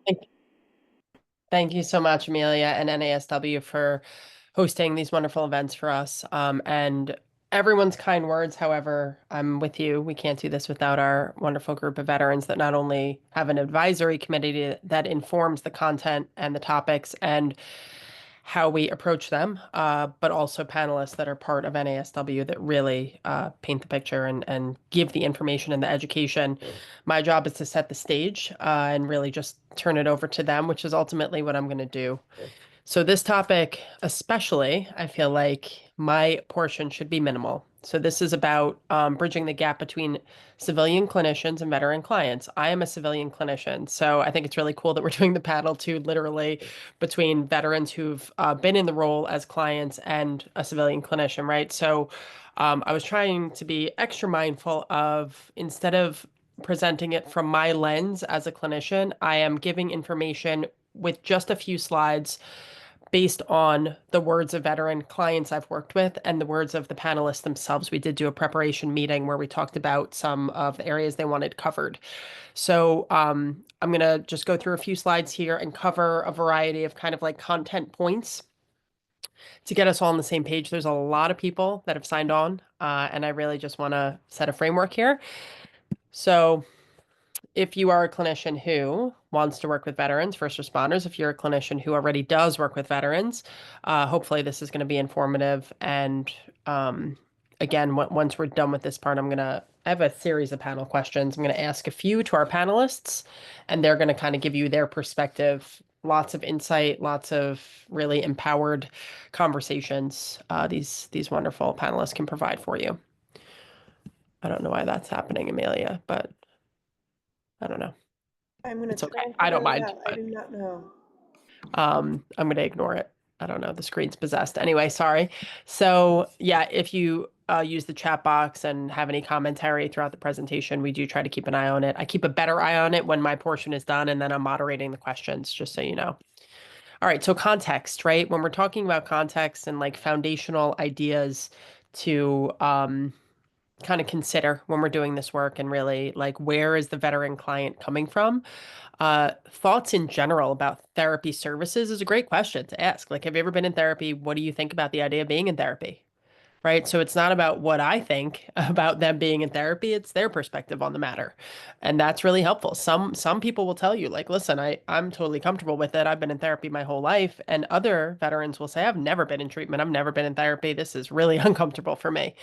Thank thank you so much, Amelia and NASW, for hosting these wonderful events for us. And everyone's kind words. However, I'm with you. We can't do this without our wonderful group of veterans that not only have an advisory committee that informs the content and the topics and how we approach them, but also panelists that are part of NASW that really paint the picture and give the information and the education. My job is to set the stage and really just turn it over to them, which is ultimately what I'm going to do. So this topic, especially, I feel like my portion should be minimal. So this is about bridging the gap between civilian clinicians and veteran clients. I am a civilian clinician, so I think it's really cool that we're doing the panel too, literally between veterans who've been in the role as clients and a civilian clinician, right? So I was trying to be extra mindful of instead of presenting it from my lens as a clinician, I am giving information with just a few slides based on the words of veteran clients I've worked with and the words of the panelists themselves. We did do a preparation meeting where we talked about some of the areas they wanted covered. So I'm going to just go through a few slides here and cover a variety of kind of like content points to get us all on the same page. There's a lot of people that have signed on, and I really just want to set a framework here. So if you are a clinician who wants to work with veterans, first responders, if you're a clinician who already does work with veterans, hopefully this is going to be informative. And again, once we're done with this part, I have a series of panel questions. I'm going to ask a few to our panelists, and they're going to kind of give you their perspective. Lots of insight, lots of really empowered conversations. These wonderful panelists can provide for you. I don't know why that's happening, Amelia, but I don't know. I'm going to It's try okay. and I figure don't that mind, out. I but do not know. I'm gonna ignore it. I don't know. The screen's possessed. Anyway, sorry. So yeah, if you use the chat box and have any commentary throughout the presentation, we do try to keep an eye on it. I keep a better eye on it when my portion is done, and then I'm moderating the questions, just so you know. All right, so context, right? When we're talking about context and like foundational ideas to kind of consider when we're doing this work and really like where is the veteran client coming from? Thoughts in general about therapy services is a great question to ask. Like, have you ever been in therapy? What do you think about the idea of being in therapy? Right. So it's not about what I think about them being in therapy, it's their perspective on the matter. And that's really helpful. Some people will tell you, like, listen, I'm totally comfortable with it. I've been in therapy my whole life. And other veterans will say, I've never been in treatment. I've never been in therapy. This is really uncomfortable for me.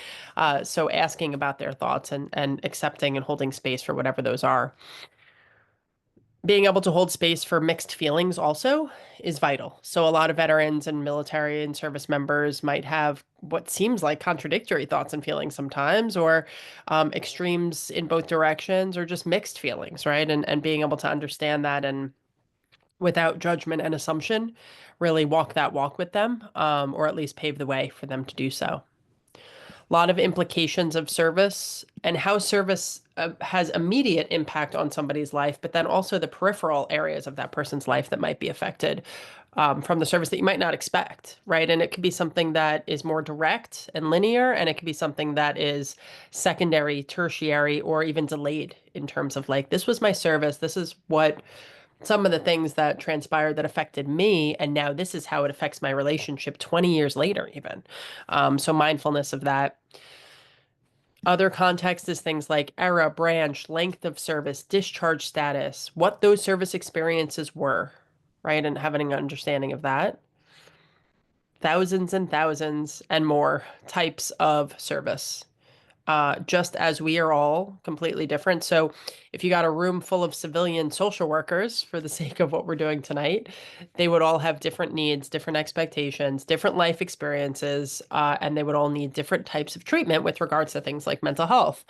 So asking about their thoughts and accepting and holding space for whatever those are. Being able to hold space for mixed feelings also is vital. So a lot of veterans and military and service members might have what seems like contradictory thoughts and feelings sometimes, or extremes in both directions, or just mixed feelings, right? And being able to understand that and without judgment and assumption, really walk that walk with them, or at least pave the way for them to do so. A lot of implications of service and how service has immediate impact on somebody's life, but then also the peripheral areas of that person's life that might be affected from the service that you might not expect, right? And it could be something that is more direct and linear, and it could be something that is secondary, tertiary, or even delayed in terms of like, this was my service, this is what some of the things that transpired that affected me, and now this is how it affects my relationship 20 years later, even. So mindfulness of that. Other context is things like era, branch, length of service, discharge status, what those service experiences were, right? And having an understanding of that. Thousands and thousands and more types of service, just as we are all completely different. So, if you got a room full of civilian social workers, for the sake of what we're doing tonight, they would all have different needs, different expectations, different life experiences, and they would all need different types of treatment with regards to things like mental health.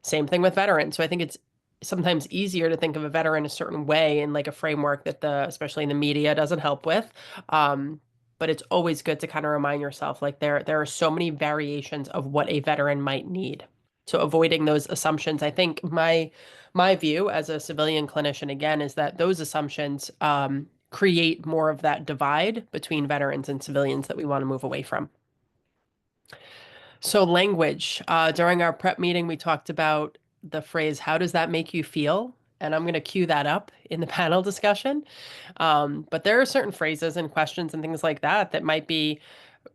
Same thing with veterans. So, I think it's sometimes easier to think of a veteran a certain way in like a framework that especially in the media, doesn't help with. But it's always good to kind of remind yourself like there are so many variations of what a veteran might need. So avoiding those assumptions, I think my view as a civilian clinician again is that those assumptions create more of that divide between veterans and civilians that we want to move away from. So language, during our prep meeting, we talked about the phrase, how does that make you feel? and I'm going to cue that up in the panel discussion. But there are certain phrases and questions and things like that that might be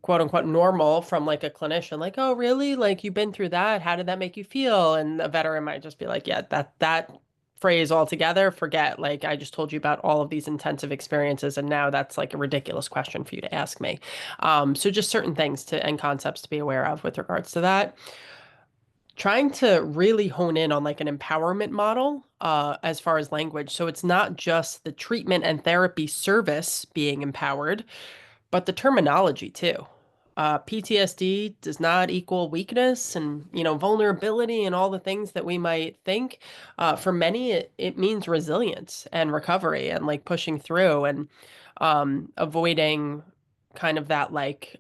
quote unquote normal from like a clinician, like, oh, really? Like you've been through that? How did that make you feel? And a veteran might just be like, yeah, that phrase altogether, forget. Like I just told you about all of these intensive experiences, and now that's like a ridiculous question for you to ask me. So just certain things to and concepts to be aware of with regards to that. Trying to really hone in on like an empowerment model as far as language. So it's not just the treatment and therapy service being empowered, but the terminology too. PTSD does not equal weakness and, vulnerability and all the things that we might think. For many, it means resilience and recovery and like pushing through and avoiding kind of that like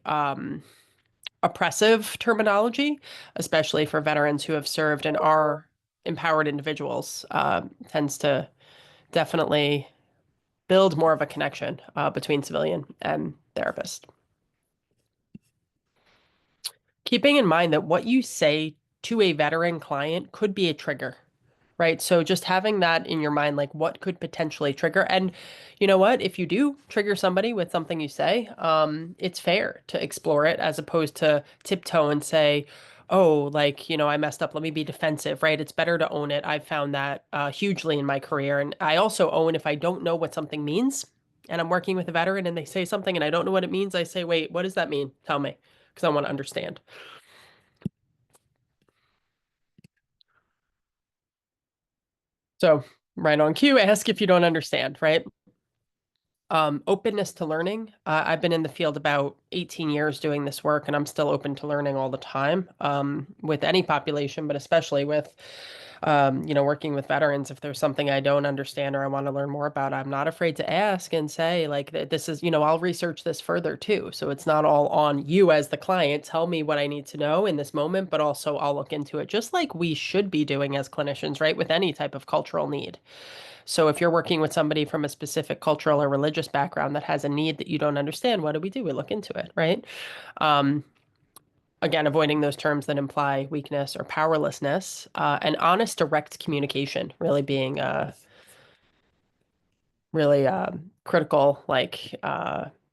oppressive terminology, especially for veterans who have served and are empowered individuals, tends to definitely build more of a connection between civilian and therapist. Keeping in mind that what you say to a veteran client could be a trigger, right? So just having that in your mind, like what could potentially trigger. And you know what? If you do trigger somebody with something you say, it's fair to explore it as opposed to tiptoe and say, oh, like, I messed up. Let me be defensive, right? It's better to own it. I've found that hugely in my career. And I also own if I don't know what something means and I'm working with a veteran and they say something and I don't know what it means, I say, wait, what does that mean? Tell me, because I want to understand. So, right on cue, ask if you don't understand, right? Openness to learning. I've been in the field about 18 years doing this work, and I'm still open to learning all the time with any population, but especially with, working with veterans. If there's something I don't understand or I want to learn more about, I'm not afraid to ask and say, like, this is, I'll research this further too. So it's not all on you as the client. Tell me what I need to know in this moment, but also I'll look into it, just like we should be doing as clinicians, right? With any type of cultural need. So if you're working with somebody from a specific cultural or religious background that has a need that you don't understand, what do? We look into it, right? Um, again, avoiding those terms that imply weakness or powerlessness, and honest, direct communication really being really critical like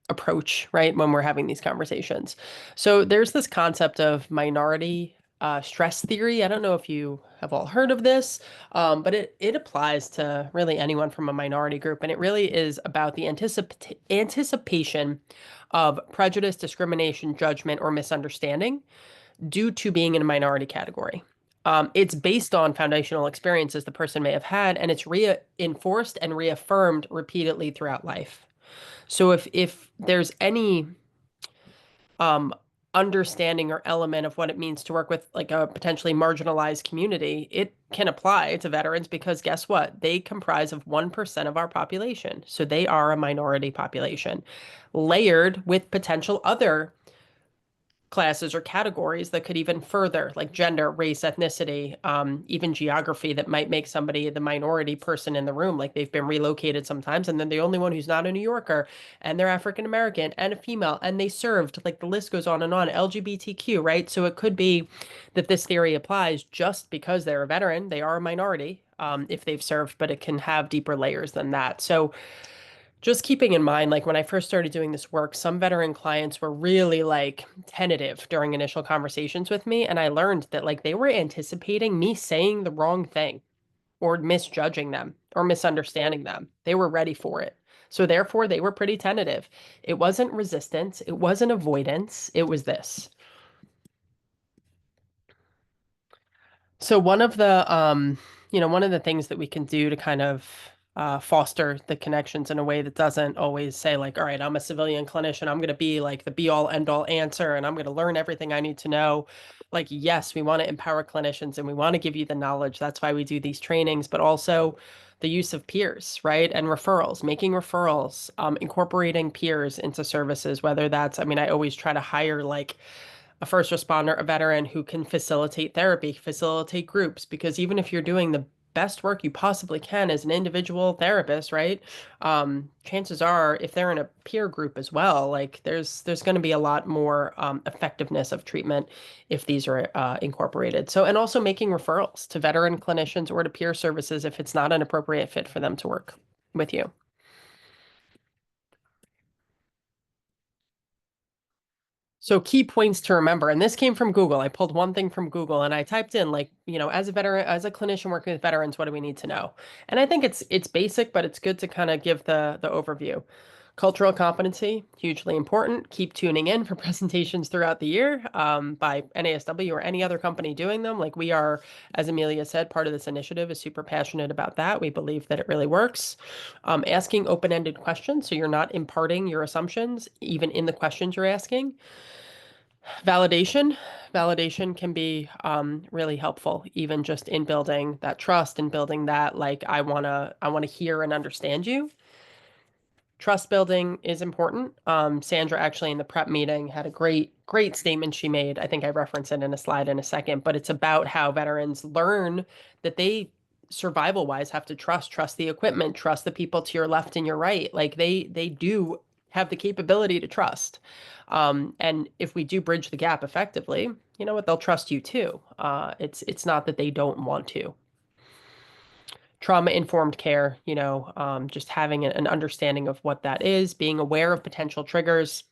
approach, right, when we're having these conversations. So there's this concept of minority stress theory. I don't know if you have all heard of this, but it applies to really anyone from a minority group, and it really is about the anticipation of prejudice, discrimination, judgment, or misunderstanding due to being in a minority category. It's based on foundational experiences the person may have had, and it's reinforced and reaffirmed repeatedly throughout life. So if there's any um, understanding or element of what it means to work with like a potentially marginalized community, it can apply to veterans because guess what? They comprise of 1% of our population. So they are a minority population, layered with potential other classes or categories that could even further, like gender, race, ethnicity, even geography, that might make somebody the minority person in the room. Like they've been relocated sometimes, and then the only one who's not a New Yorker, and they're African American and a female, and they served. Like the list goes on and on. LGBTQ, right? So it could be that this theory applies just because they're a veteran, they are a minority. If they've served, but it can have deeper layers than that. So, just keeping in mind, like when I first started doing this work, some veteran clients were really like tentative during initial conversations with me. And I learned that like they were anticipating me saying the wrong thing or misjudging them or misunderstanding them. They were ready for it. So therefore, they were pretty tentative. It wasn't resistance, it wasn't avoidance, it was this. So one of the things that we can do to kind of foster the connections in a way that doesn't always say like, all right, I'm a civilian clinician, I'm going to be like the be all end all answer, and I'm going to learn everything I need to know. Like, yes, we want to empower clinicians and we want to give you the knowledge. That's why we do these trainings, but also the use of peers, right? And referrals, making referrals, incorporating peers into services, whether that's, I mean, I always try to hire like a first responder, a veteran who can facilitate therapy, facilitate groups, because even if you're doing the best work you possibly can as an individual therapist, right? Chances are, if they're in a peer group as well, like there's going to be a lot more effectiveness of treatment if these are incorporated. So, and also making referrals to veteran clinicians or to peer services if it's not an appropriate fit for them to work with you. So key points to remember, and this came from Google. I pulled one thing from Google and I typed in like, as a veteran, as a clinician working with veterans, what do we need to know? And I think it's basic, but it's good to kind of give the overview. Cultural competency, hugely important. Keep tuning in for presentations throughout the year by NASW or any other company doing them. Like we are, as Amelia said, part of this initiative is super passionate about that. We believe that it really works. Asking open-ended questions, so you're not imparting your assumptions, even in the questions you're asking. Validation. Validation can be really helpful, even just in building that trust and building that like I wanna hear and understand you. Trust building is important. Sandra actually in the prep meeting had a great statement she made. I think I reference it in a slide in a second, but it's about how veterans learn that they survival wise have to trust the equipment, trust the people to your left and your right. Like they do have the capability to trust. And if we do bridge the gap effectively, you know what, they'll trust you too. It's not that they don't want to. Trauma informed care, just having an understanding of what that is, being aware of potential triggers.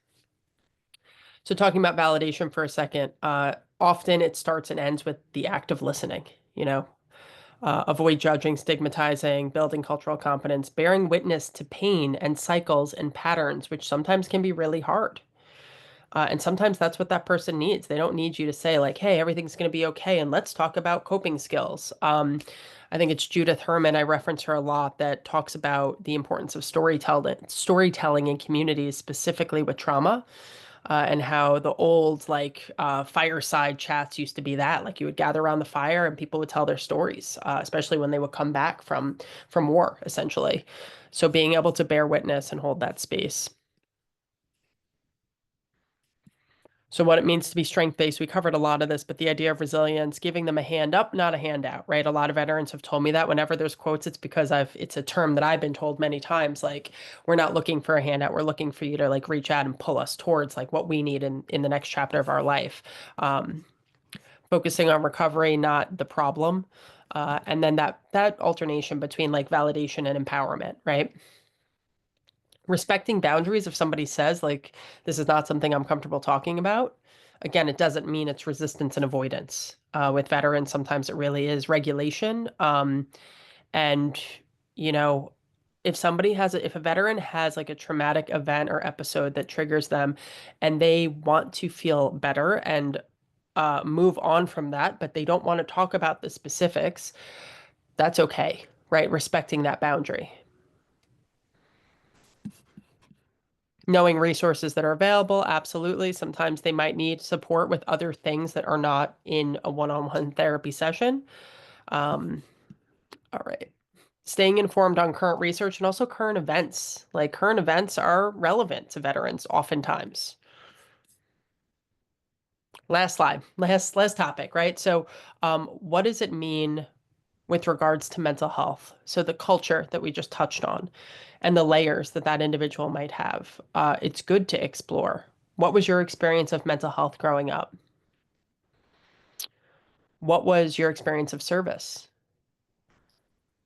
So, talking about validation for a second, often it starts and ends with the act of listening, you know. Avoid judging, stigmatizing, building cultural competence, bearing witness to pain and cycles and patterns, which sometimes can be really hard. And sometimes that's what that person needs. They don't need you to say, like, hey, everything's going to be okay. And let's talk about coping skills. I think it's Judith Herman. I reference her a lot that talks about the importance of storytelling in communities, specifically with trauma, and how the old, like, fireside chats used to be that. Like, you would gather around the fire and people would tell their stories, especially when they would come back from war, essentially. So being able to bear witness and hold that space. So what it means to be strength-based, we covered a lot of this, but the idea of resilience, giving them a hand up, not a handout, right? A lot of veterans have told me that whenever there's quotes, it's because it's a term that I've been told many times, like, we're not looking for a handout, we're looking for you to like reach out and pull us towards like what we need in the next chapter of our life. Um, Focusing on recovery, not the problem. And then that alternation between like validation and empowerment, right? Respecting boundaries if somebody says like this is not something I'm comfortable talking about. Again, it doesn't mean it's resistance and avoidance. With veterans, sometimes it really is regulation. And you know, if a veteran has like a traumatic event or episode that triggers them, and they want to feel better and move on from that, but they don't want to talk about the specifics, that's okay, right? Respecting that boundary. Knowing resources that are available, absolutely. Sometimes they might need support with other things that are not in a one-on-one therapy session. Um, all right. Staying informed on current research and also current events. Like current events are relevant to veterans oftentimes. Last slide, last topic, right? So, what does it mean with regards to mental health? So the culture that we just touched on and the layers that that individual might have. It's good to explore. What was your experience of mental health growing up? What was your experience of service?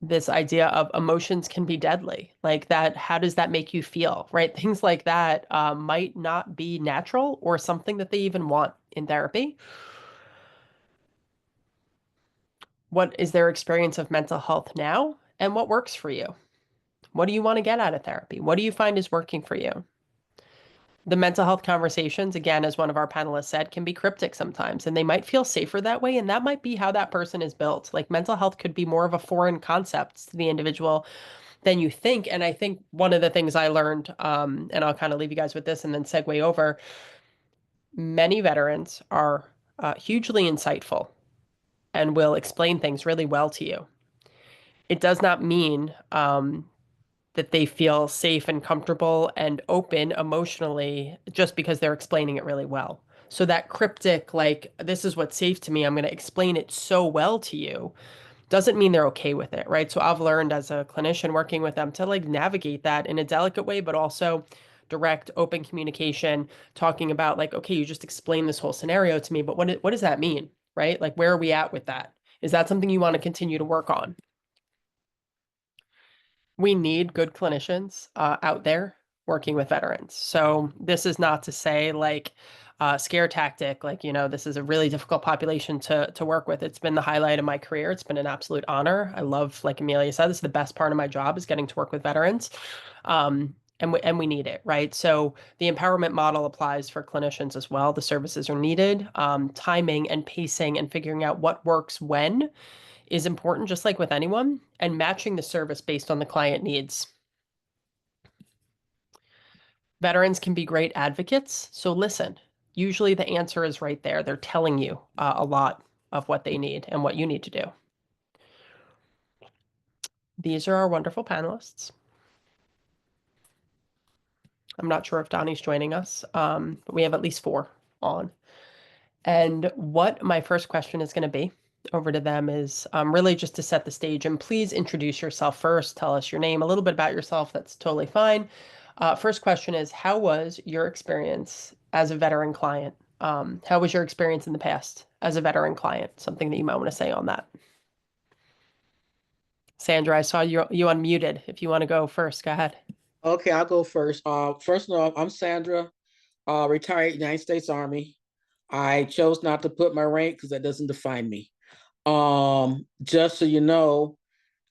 This idea of emotions can be deadly. Like that, how does that make you feel, right? Things like that might not be natural or something that they even want in therapy. What is their experience of mental health now? And what works for you? What do you want to get out of therapy? What do you find is working for you? The mental health conversations, again, as one of our panelists said, can be cryptic sometimes, and they might feel safer that way. And that might be how that person is built. Like mental health could be more of a foreign concept to the individual than you think. And I think one of the things I learned, and I'll kind of leave you guys with this and then segue over, many veterans are hugely insightful and will explain things really well to you. It does not mean that they feel safe and comfortable and open emotionally just because they're explaining it really well. So that cryptic, like, this is what's safe to me, I'm going to explain it so well to you, doesn't mean they're okay with it, right? So I've learned as a clinician working with them to like navigate that in a delicate way, but also direct, open communication, talking about like, okay, you just explained this whole scenario to me, but what does that mean, right? Like, where are we at with that? Is that something you want to continue to work on? We need good clinicians out there working with veterans. So this is not to say like scare tactic, like, you know, this is a really difficult population to work with. It's been the highlight of my career. It's been an absolute honor. I love, like Amelia said, this is the best part of my job is getting to work with veterans. And we need it, right? So the empowerment model applies for clinicians as well. The services are needed. Timing and pacing and figuring out what works when is important, just like with anyone, and matching the service based on the client needs. Veterans can be great advocates, so listen. Usually the answer is right there. They're telling you a lot of what they need and what you need to do. These are our wonderful panelists. I'm not sure if Donnie's joining us, but we have at least 4 on. And what my first question is going to be over to them is really just to set the stage. And please introduce yourself first. Tell us your name, a little bit about yourself. That's totally fine. First question is, how was your experience as a veteran client? How was your experience in the past as a veteran client? Something that you might want to say on that. Sandra, I saw you unmuted. If you want to go first, go ahead. Okay, I'll go first. First of all, I'm Sandra, retired United States Army. I chose not to put my rank because that doesn't define me. Just so you know,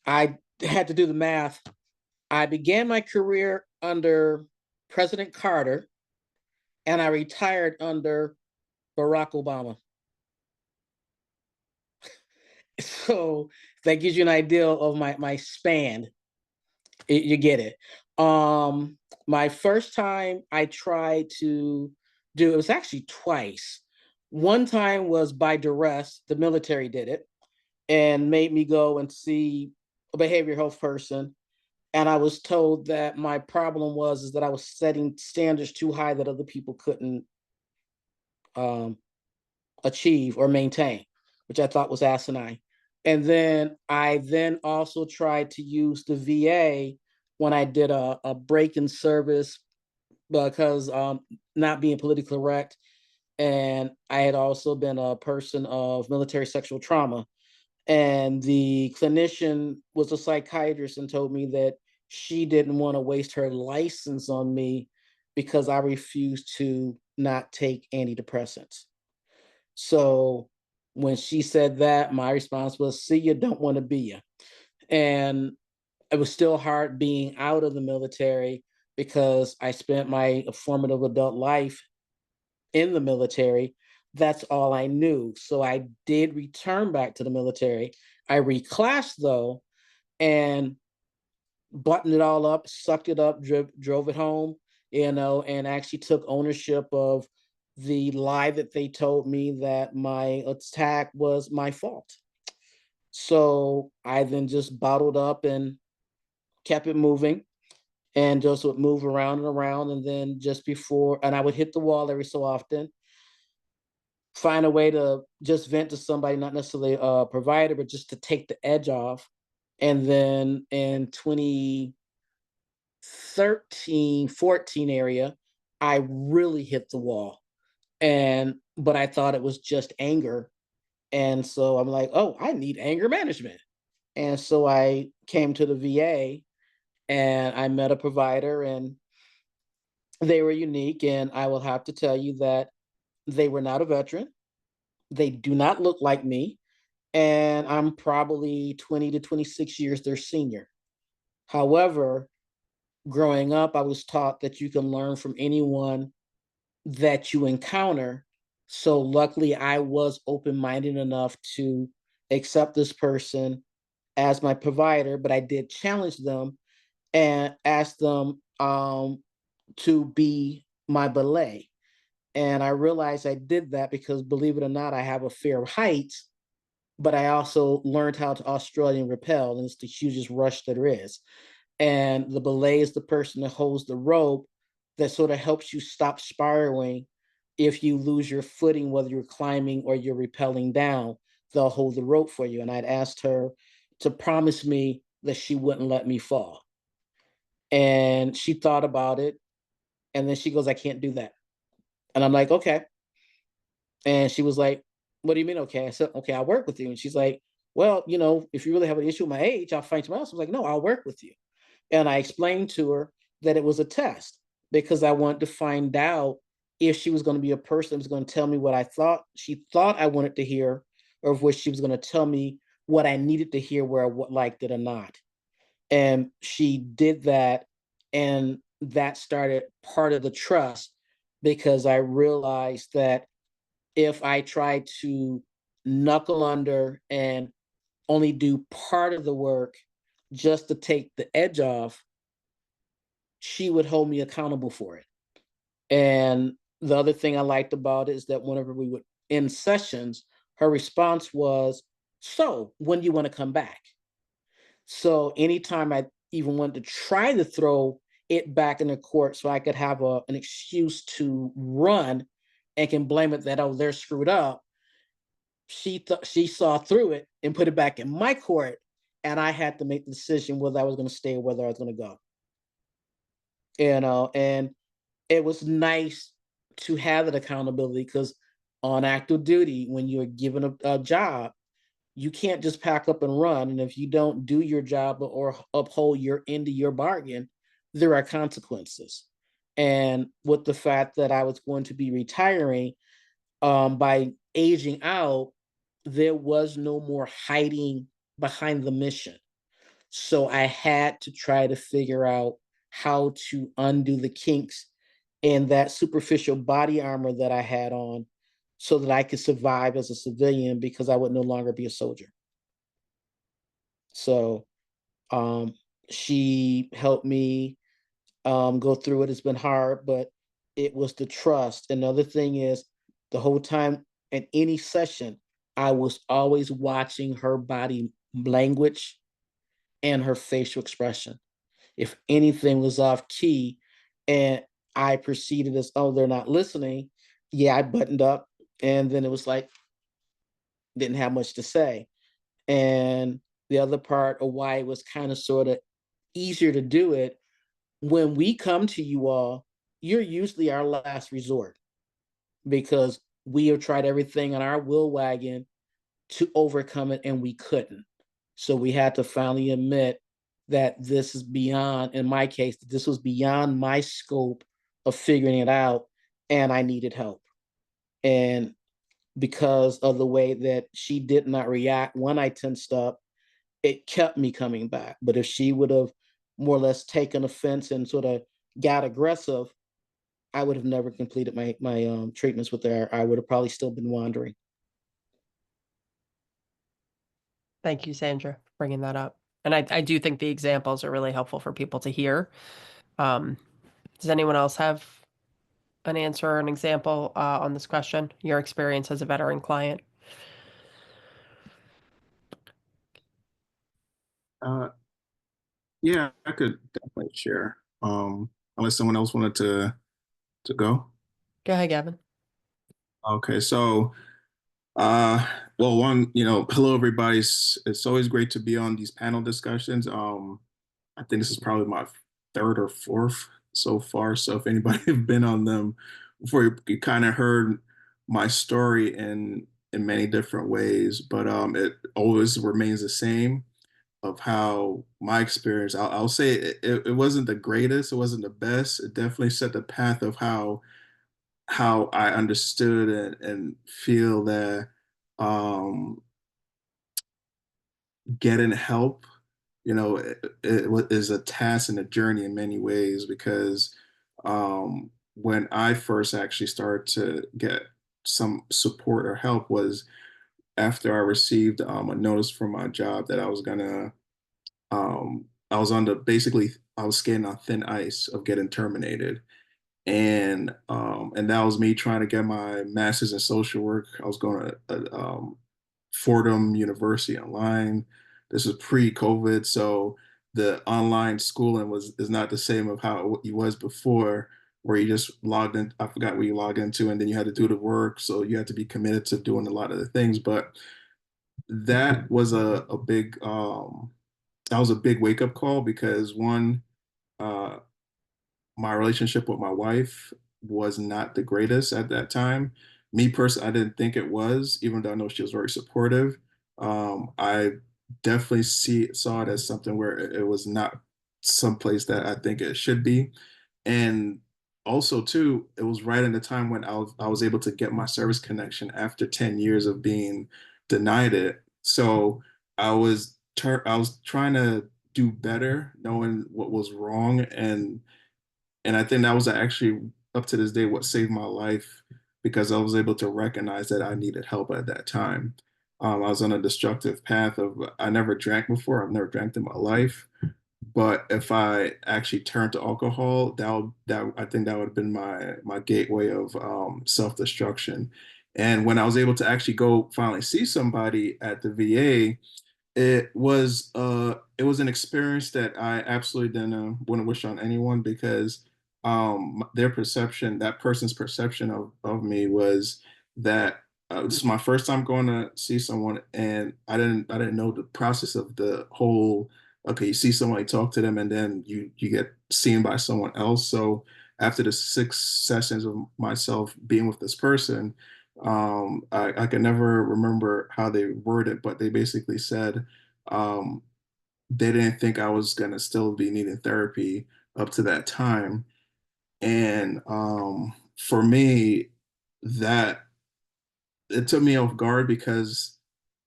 I had to do the math. I began my career under President Carter, and I retired under Barack Obama. So that gives you an idea of my span. You get it. My first time I tried to do it was actually twice. One time was by duress. The military did it and made me go and see a behavioral health person. And I was told that my problem was is that I was setting standards too high that other people couldn't um, achieve or maintain, which I thought was asinine. And then I also tried to use the VA when I did a break in service because not being politically correct. And I had also been a person of military sexual trauma. And the clinician was a psychiatrist and told me that she didn't want to waste her license on me because I refused to not take antidepressants. So when she said that, my response was, see you, don't want to be you. And it was still hard being out of the military because I spent my formative adult life in the military. That's all I knew. So I did return back to the military. I reclassed though, and buttoned it all up, sucked it up, drove it home, and actually took ownership of the lie that they told me that my attack was my fault. So I then just bottled up and kept it moving and just would move around and around. And then just before, and I would hit the wall every so often, find a way to just vent to somebody, not necessarily a provider, but just to take the edge off. And then in 2013, 14 area, I really hit the wall. But I thought it was just anger. And so I'm like, oh, I need anger management. And so I came to the VA and I met a provider and they were unique. And I will have to tell you that they were not a veteran. They do not look like me. And I'm probably 20 to 26 years their senior. However, growing up, I was taught that you can learn from anyone that you encounter. So luckily, I was open-minded enough to accept this person as my provider, but I did challenge them and ask them to be my belay. And I realized I did that because, believe it or not, I have a fear of heights, but I also learned how to Australian rappel, and it's the hugest rush there is. And the belay is the person that holds the rope that sort of helps you stop spiraling if you lose your footing, whether you're climbing or you're rappelling down. They'll hold the rope for you. And I'd asked her to promise me that she wouldn't let me fall. And she thought about it. And then she goes, I can't do that. And I'm like, okay. And she was like, what do you mean? Okay. I said, okay, I'll work with you. And she's like, well, if you really have an issue with my age, I'll find someone else. I was like, no, I'll work with you. And I explained to her that it was a test because I wanted to find out if she was going to be a person that was going to tell me what she thought I wanted to hear, or if she was going to tell me what I needed to hear, where I liked it or not. And she did that. And that started part of the trust, because I realized that if I tried to knuckle under and only do part of the work just to take the edge off, she would hold me accountable for it. And the other thing I liked about it is that whenever we would end sessions, her response was, so when do you want to come back? So anytime I even wanted to try to throw it back in the court so I could have an excuse to run and can blame it that, oh, they're screwed up, she saw through it and put it back in my court. And I had to make the decision whether I was going to stay or whether I was going to go. And it was nice to have that accountability, because on active duty, when you're given a job, you can't just pack up and run. And if you don't do your job or uphold your end of your bargain, there are consequences. And with the fact that I was going to be retiring, by aging out, there was no more hiding behind the mission. So I had to try to figure out how to undo the kinks in that superficial body armor that I had on, so that I could survive as a civilian, because I would no longer be a soldier. So she helped me go through it. It's been hard, but it was the trust. And the other thing is, the whole time in any session, I was always watching her body language and her facial expression. If anything was off key and I perceived it as, oh, they're not listening, yeah, I buttoned up, and then it was like, didn't have much to say. And the other part of why it was kind of sort of easier to do it, when we come to you all, you're usually our last resort, because we have tried everything on our wheel wagon to overcome it and we couldn't. So we had to finally admit that this is beyond, in my case, this was beyond my scope of figuring it out, and I needed help. And because of the way that she did not react when I tensed up, it kept me coming back. But if she would have more or less taken offense and sort of got aggressive, I would have never completed my treatments with her. I would have probably still been wandering. Thank you, Sandra, for bringing that up. And I do think the examples are really helpful for people to hear. Does anyone else have an answer or an example on this question? Your experience as a veteran client? Uh, yeah, I could definitely share. Unless someone else wanted to go. Go ahead, Gavin. Okay, so well, one, hello everybody. It's always great to be on these panel discussions. I think this is probably my third or fourth so far. So if anybody have been on them before, you kind of heard my story in many different ways, but it always remains the same of how my experience. I'll say it wasn't the greatest, it wasn't the best. It definitely set the path of how I understood and feel that um, getting help, it is a task and a journey in many ways, because when I first actually started to get some support or help was after I received a notice from my job that I was gonna, I was on the basically I was skating on thin ice of getting terminated. And that was me trying to get my master's in social work. I was going to Fordham University online. This was pre-COVID, so the online schooling is not the same of how it was before, where you just logged in. I forgot where you logged into, and then you had to do the work. So you had to be committed to doing a lot of the things. But that was a big that was a big wake up call because one, uh, my relationship with my wife was not the greatest at that time. Me personally, I didn't think it was, even though I know she was very supportive. I definitely saw it as something where it was not someplace that I think it should be. And also too, it was right in the time when I was able to get my service connection after 10 years of being denied it. So I was trying to do better, knowing what was wrong, and I think that was actually up to this day what saved my life because I was able to recognize that I needed help at that time. I was on a destructive path of I never drank before. I've never drank in my life. But if I actually turned to alcohol, that I think that would have been my gateway of self-destruction. And when I was able to actually go finally see somebody at the VA, it was an experience that I absolutely didn't want to wish on anyone because their perception, that person's perception of me was that this is my first time going to see someone, and I didn't know the process of the whole. Okay, you see someone, you talk to them, and then you get seen by someone else. So after the 6 sessions of myself being with this person, I can never remember how they worded, but they basically said um, they didn't think I was gonna still be needing therapy up to that time. And for me, that it took me off guard because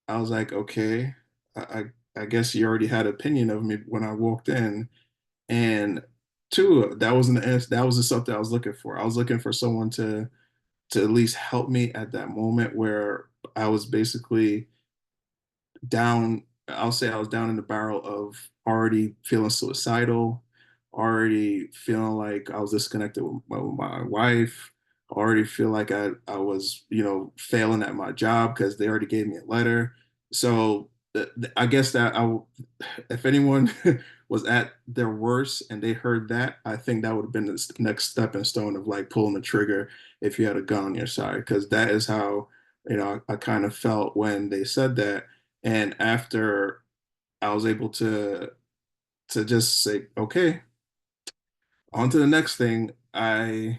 I was like, okay, I guess you already had an opinion of me when I walked in. And two, that wasn't the answer. That wasn't something I was looking for. I was looking for someone to at least help me at that moment where I was basically down. I'll say I was down in the barrel of already feeling suicidal, already feeling like I was disconnected with my wife, already feel like I was, failing at my job because they already gave me a letter. So I guess that if anyone was at their worst and they heard that, I think that would have been the next stepping stone of like pulling the trigger if you had a gun on your side, because that is how, I kind of felt when they said that. And after I was able to just say, okay, on to the next thing, I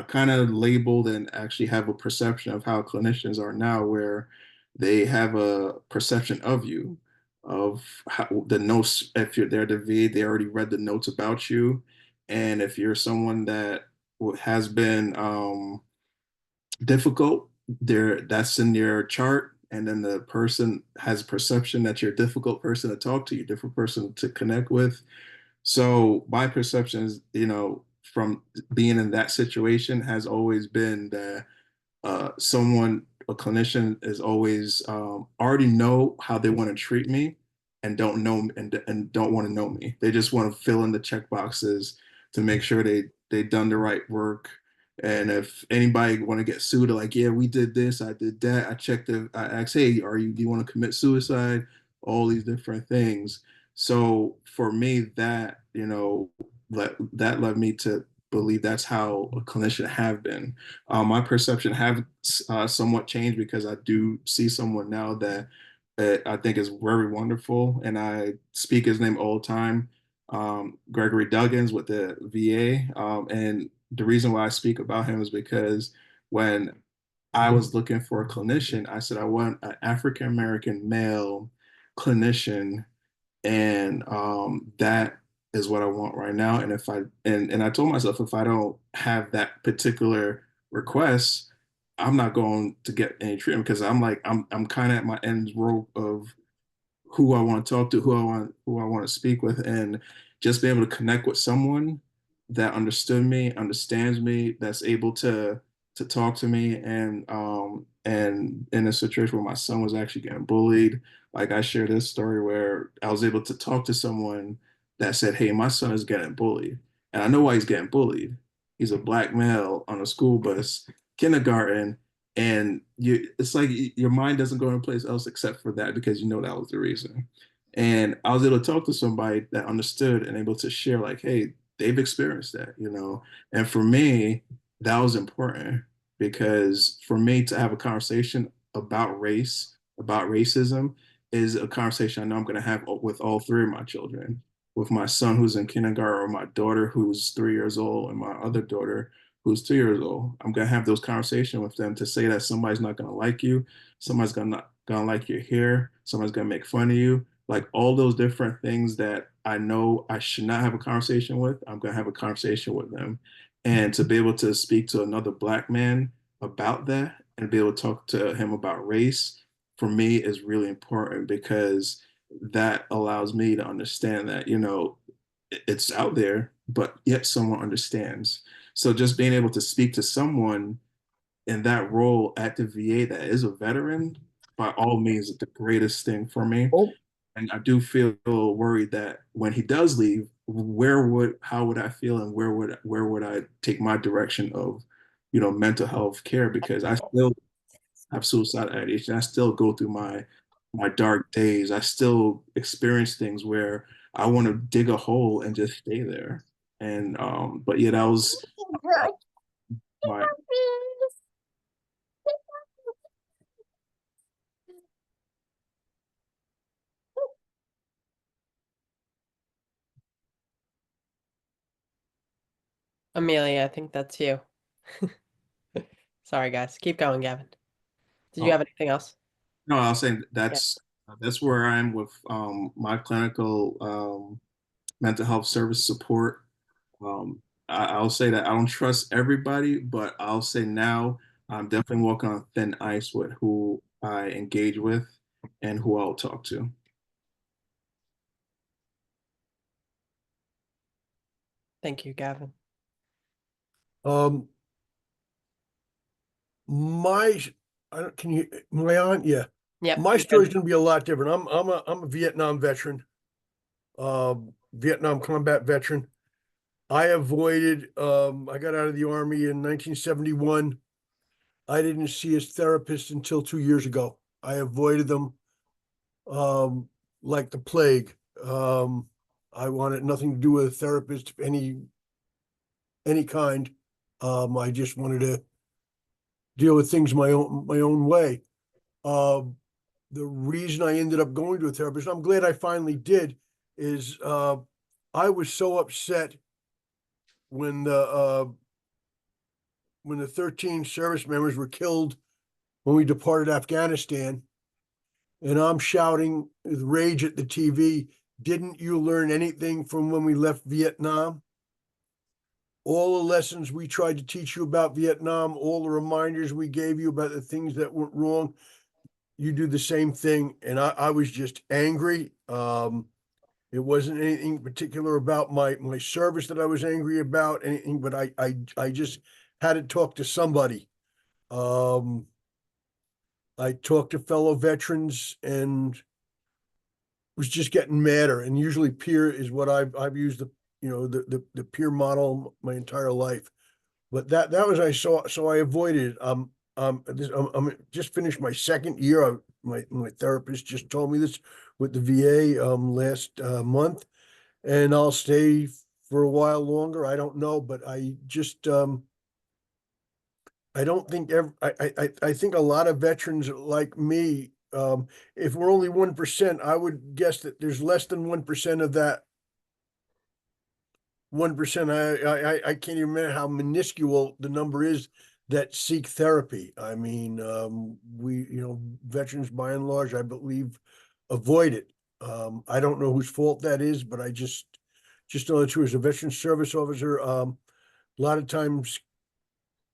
kind of labeled and actually have a perception of how clinicians are now, where they have a perception of you, of how the notes. If you're there to V, they already read the notes about you, and if you're someone that has been difficult, there that's in your chart, and then the person has a perception that you're a difficult person to talk to, you're a different person to connect with. So my perception is, from being in that situation has always been that a clinician is always already know how they want to treat me and don't know and don't want to know me. They just want to fill in the check boxes to make sure they done the right work. And if anybody want to get sued, they're like, yeah, we did this, I did that. I asked, hey, do you want to commit suicide? All these different things. So for me, that led me to believe that's how a clinician have been. My perception have somewhat changed because I do see someone now that I think is very wonderful, and I speak his name all the time. Gregory Duggins with the VA, and the reason why I speak about him is because when I was looking for a clinician, I said I want an African American male clinician, and that is what I want right now. And if I and I told myself if I don't have that particular request, I'm not going to get any treatment because I'm kind of at my end rope of who I want to talk to, who I want to speak with, and just be able to connect with someone that understood me, understands me, that's able to talk to me, and in a situation where my son was actually getting bullied, like I shared this story where I was able to talk to someone that said, "Hey, my son is getting bullied, and I know why he's getting bullied. He's a black male on a school bus, kindergarten." And it's like your mind doesn't go in place else except for that because you know that was the reason. And I was able to talk to somebody that understood and able to share, like, hey, they've experienced that. And for me, that was important because for me to have a conversation about race about racism is a conversation I know I'm going to have with all three of my children, with my son who's in kindergarten, or my daughter who's 3 years old, and my other daughter who's 2 years old. I'm going to have those conversations with them to say that somebody's not going to like you, somebody's not going to like your hair, somebody's going to make fun of you. Like all those different things that I know I should not have a conversation with, I'm going to have a conversation with them. And to be able to speak to another Black man about that and be able to talk to him about race for me is really important, because that allows me to understand that, it's out there, but yet someone understands. So just being able to speak to someone in that role at the VA that is a veteran, by all means, is the greatest thing for me. Oh, And I do feel worried that when he does leave, how would I feel, and where would I take my direction of, mental health care? Because I still have suicidal ideation. I still go through my dark days. I still experience things where I want to dig a hole and just stay there. And but yeah, that was my Amelia, I think that's you. Sorry, guys. Keep going, Gavin. Did you oh, have anything else? no, I was saying Yeah. that's where I am with my clinical mental health service support. I'll say that I don't trust everybody, but I'll say now I'm definitely walking on thin ice with who I engage with and who I'll talk to. Thank you, Gavin. um, my, can you, am I on? Yeah. Yep. My you're story's good. gonna be a lot different. I'm a Vietnam veteran, Vietnam combat veteran. I avoided, I got out of the Army in 1971. I didn't see a therapist until 2 years ago. I avoided them like the plague. I wanted nothing to do with a therapist of any kind. I just wanted to deal with things my own way. The reason I ended up going to a therapist, I'm glad I finally did, is I was so upset when the 13 service members were killed when we departed Afghanistan, and I'm shouting with rage at the TV, "Didn't you learn anything from when we left Vietnam? All the lessons we tried to teach you about Vietnam, all the reminders we gave you about the things that went wrong, you do the same thing." And I was just angry. It wasn't anything particular about my service that I was angry about, anything, but I just had to talk to somebody. Um, I talked to fellow veterans and was just getting madder. And usually peer is what I've used the peer model my entire life. But that was I saw, so I avoided it. I'm just finished my second year. My therapist just told me this with the VA last month, and I'll stay for a while longer. I don't know, but I just I don't think I think a lot of veterans like me. If we're only 1%, I would guess that there's less than 1% of that 1%. I can't even remember how minuscule the number is that seek therapy. I mean, we, veterans by and large, I believe, avoid it. I don't know whose fault that is, but I just know that as a veteran service officer, a lot of times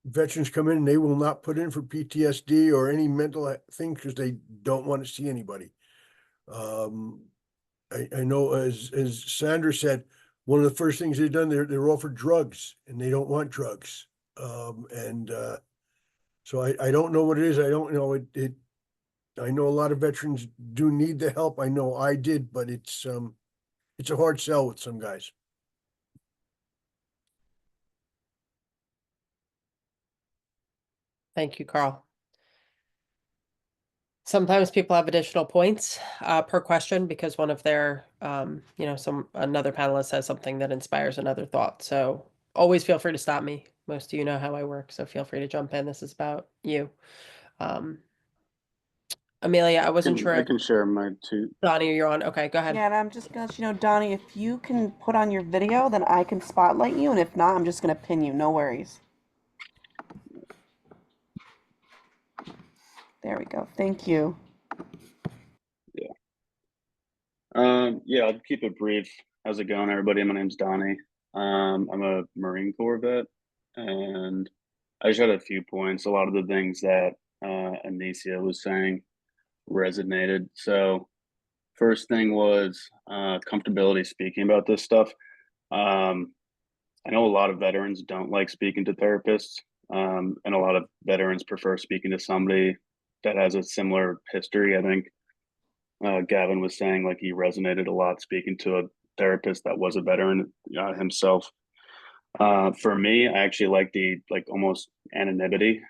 veterans come in and they will not put in for PTSD or any mental thing because they don't want to see anybody. I know, as Sandra said, one of the first things they've done, they're offered drugs and they don't want drugs. And so I don't know what it is. I don't know it. I know a lot of veterans do need the help. I know I did, but it's a hard sell with some guys. Thank you, Karl. Sometimes people have additional points per question because one of their, another panelist has something that inspires another thought. So always feel free to stop me. Most of you know how I work, so feel free to jump in. This is about you. Amelia, I wasn't sure I if can share my two. Donnie, you're on. Okay, go ahead. Yeah, and I'm just gonna let you know, Donnie, if you can put on your video, then I can spotlight you, and if not, I'm just gonna pin you. No worries. There we go. Thank you. Yeah, I'll keep it brief. How's it going, everybody? My name's Donnie. I'm a Marine Corps vet, and I just had a few points. A lot of the things that Aynisa was saying resonated. So, first thing was comfortability speaking about this stuff. I know a lot of veterans don't like speaking to therapists, and a lot of veterans prefer speaking to somebody that has a similar history. I think Gavin was saying like he resonated a lot speaking to a therapist that was a veteran himself. For me, I actually like the almost anonymity,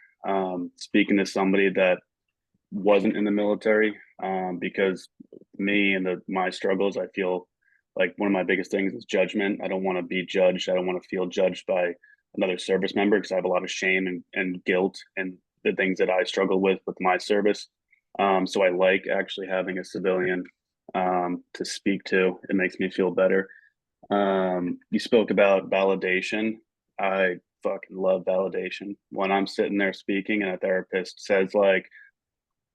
speaking to somebody that wasn't in the military, because me and my struggles, I feel like one of my biggest things is judgment. I don't want to be judged. I don't want to feel judged by another service member because I have a lot of shame and guilt and the things that I struggle with my service. So I like actually having a civilian to speak to. It makes me feel better. You spoke about validation. I fucking love validation. When I'm sitting there speaking and a therapist says like,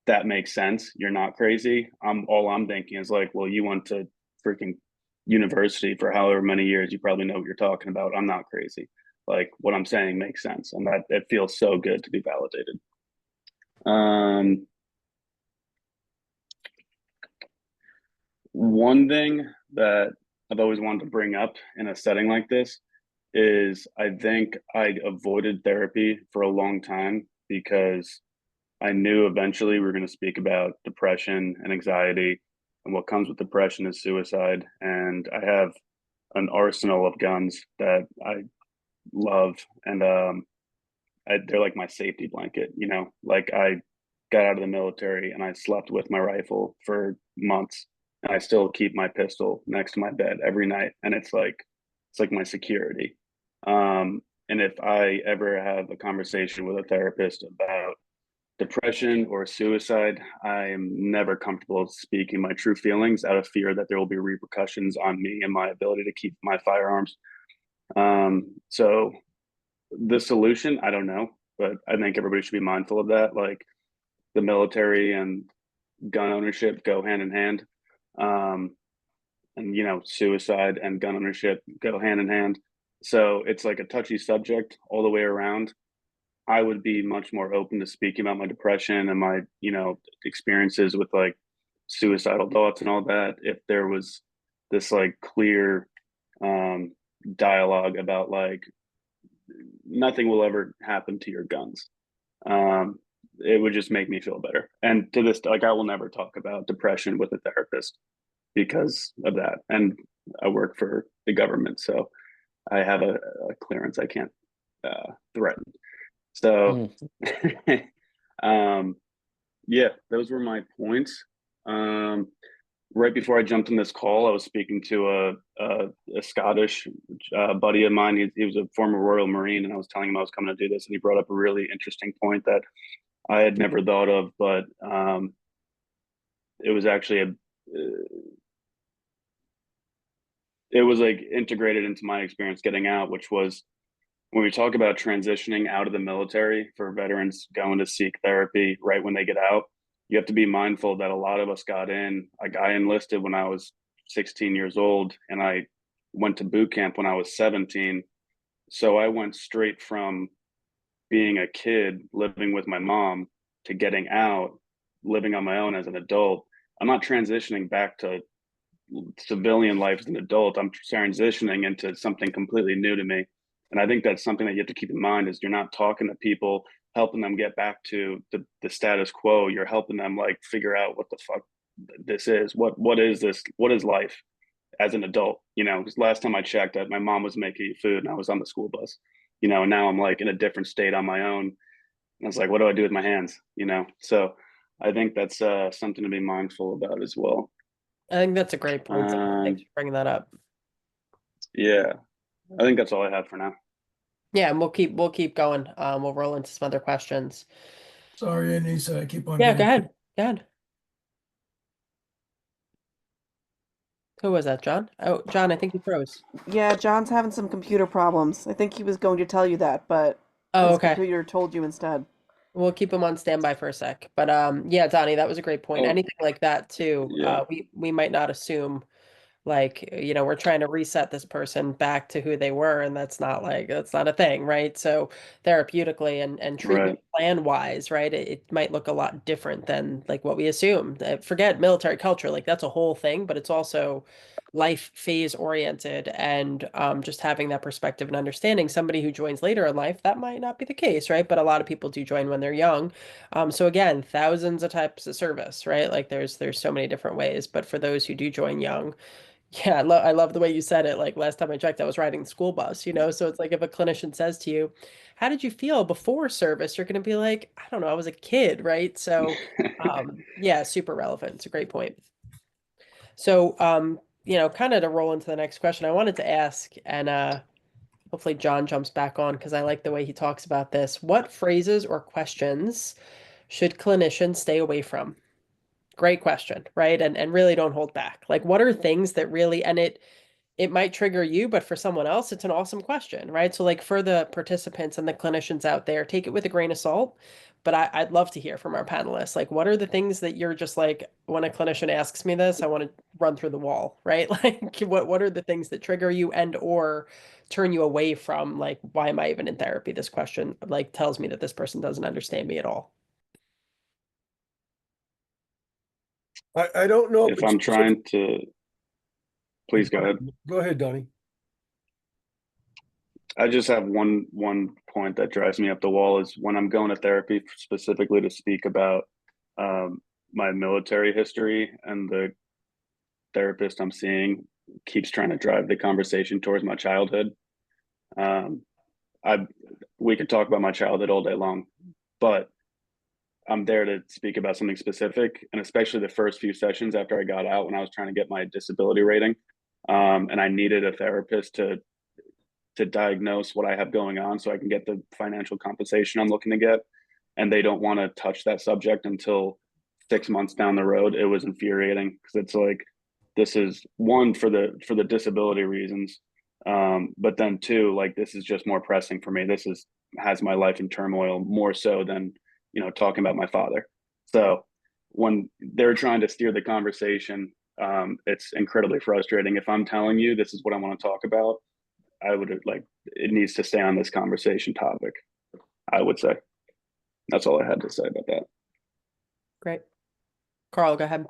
that makes sense, you're not crazy. All I'm thinking is like, well, you went to freaking university for however many years, you probably know what you're talking about. I'm not crazy. Like what I'm saying makes sense. And that it feels so good to be validated. One thing that I've always wanted to bring up in a setting like this is I think I avoided therapy for a long time because I knew eventually we were going to speak about depression and anxiety, and what comes with depression is suicide. And I have an arsenal of guns that I love, and they're like my safety blanket. You know, like I got out of the military and I slept with my rifle for months, and I still keep my pistol next to my bed every night, and it's like my security. And if I ever have a conversation with a therapist about depression or suicide, I am never comfortable speaking my true feelings out of fear that there will be repercussions on me and my ability to keep my firearms. So the solution, I don't know, but I think everybody should be mindful of that. Like the military and gun ownership go hand in hand. And, you know, suicide and gun ownership go hand in hand. So it's like a touchy subject all the way around. I would be much more open to speaking about my depression and my, you know, experiences with like suicidal thoughts and all that if there was this like clear dialogue about like nothing will ever happen to your guns. It would just make me feel better. And to this, like I will never talk about depression with a therapist because of that. And I work for the government, so I have a clearance I can't threaten. So, yeah, those were my points. Right before I jumped in this call, I was speaking to a Scottish buddy of mine. He was a former Royal Marine, and I was telling him I was coming to do this, and he brought up a really interesting point that I had never thought of, but it was actually it was like integrated into my experience getting out, which was when we talk about transitioning out of the military for veterans going to seek therapy right when they get out, you have to be mindful that a lot of us got in. Like I enlisted when I was 16 years old, and I went to boot camp when I was 17. So I went straight from being a kid living with my mom to getting out, living on my own as an adult. I'm not transitioning back to civilian life as an adult. I'm transitioning into something completely new to me. And I think that's something that you have to keep in mind is you're not talking to people, helping them get back to the status quo. You're helping them like figure out what the fuck this is. What is this? What is life as an adult? You know, because last time I checked, my mom was making food and I was on the school bus. You know, now I'm like in a different state on my own. And I was like, what do I do with my hands? You know, so I think that's something to be mindful about as well. I think that's a great point. Thanks for bringing that up. Yeah, I think that's all I have for now. Yeah, and we'll keep going. We'll roll into some other questions. Sorry, Aynisa, I keep on. Yeah, go ahead. Go ahead. Who was that, John? Oh, John, I think you froze. Yeah, John's having some computer problems. I think he was going to tell you that, but Oh, his okay. computer told you instead. We'll keep him on standby for a sec. But yeah, Donnie, that was a great point. Oh, Anything like that too, yeah, we might not assume like, we're trying to reset this person back to who they were, and that's not a thing, right? So therapeutically and right. treatment plan wise, right, it might look a lot different than like what we assumed. Forget military culture, like that's a whole thing, but it's also life phase oriented, and just having that perspective and understanding somebody who joins later in life, that might not be the case, right? But a lot of people do join when they're young. So again, thousands of types of service, right? Like there's so many different ways, but for those who do join young, yeah, I love the way you said it. Like last time I checked, I was riding the school bus, So it's like if a clinician says to you, "How did you feel before service?" You're going to be like, "I don't know, I was a kid," right? So, yeah, super relevant. It's a great point. So, kind of to roll into the next question, I wanted to ask, and hopefully John jumps back on because I like the way he talks about this. What phrases or questions should clinicians stay away from? Great question, right? And really don't hold back. Like, what are things that really, and it might trigger you, but for someone else, it's an awesome question, right? So, like for the participants and the clinicians out there, take it with a grain of salt. But I'd love to hear from our panelists. Like, what are the things that you're just like, when a clinician asks me this, I want to run through the wall, right? Like, what are the things that trigger you and or turn you away from, like, why am I even in therapy? This question like tells me that this person doesn't understand me at all. I don't know if If it's I'm specific. trying to, please go ahead. Go ahead, Donnie. I just have one point that drives me up the wall is when I'm going to therapy specifically to speak about my military history, and the therapist I'm seeing keeps trying to drive the conversation towards my childhood. Um, I we could talk about my childhood all day long, but I'm there to speak about something specific, and especially the first few sessions after I got out when I was trying to get my disability rating, and I needed a therapist to diagnose what I have going on so I can get the financial compensation I'm looking to get. And they don't want to touch that subject until 6 months down the road. It was infuriating because it's like, this is one for the disability reasons. But then two, like this is just more pressing for me. This is has my life in turmoil more so than, talking about my father. So when they're trying to steer the conversation, it's incredibly frustrating. If I'm telling you this is what I want to talk about, I would like it needs to stay on this conversation topic. I would say that's all I had to say about that. Great. Karl, go ahead.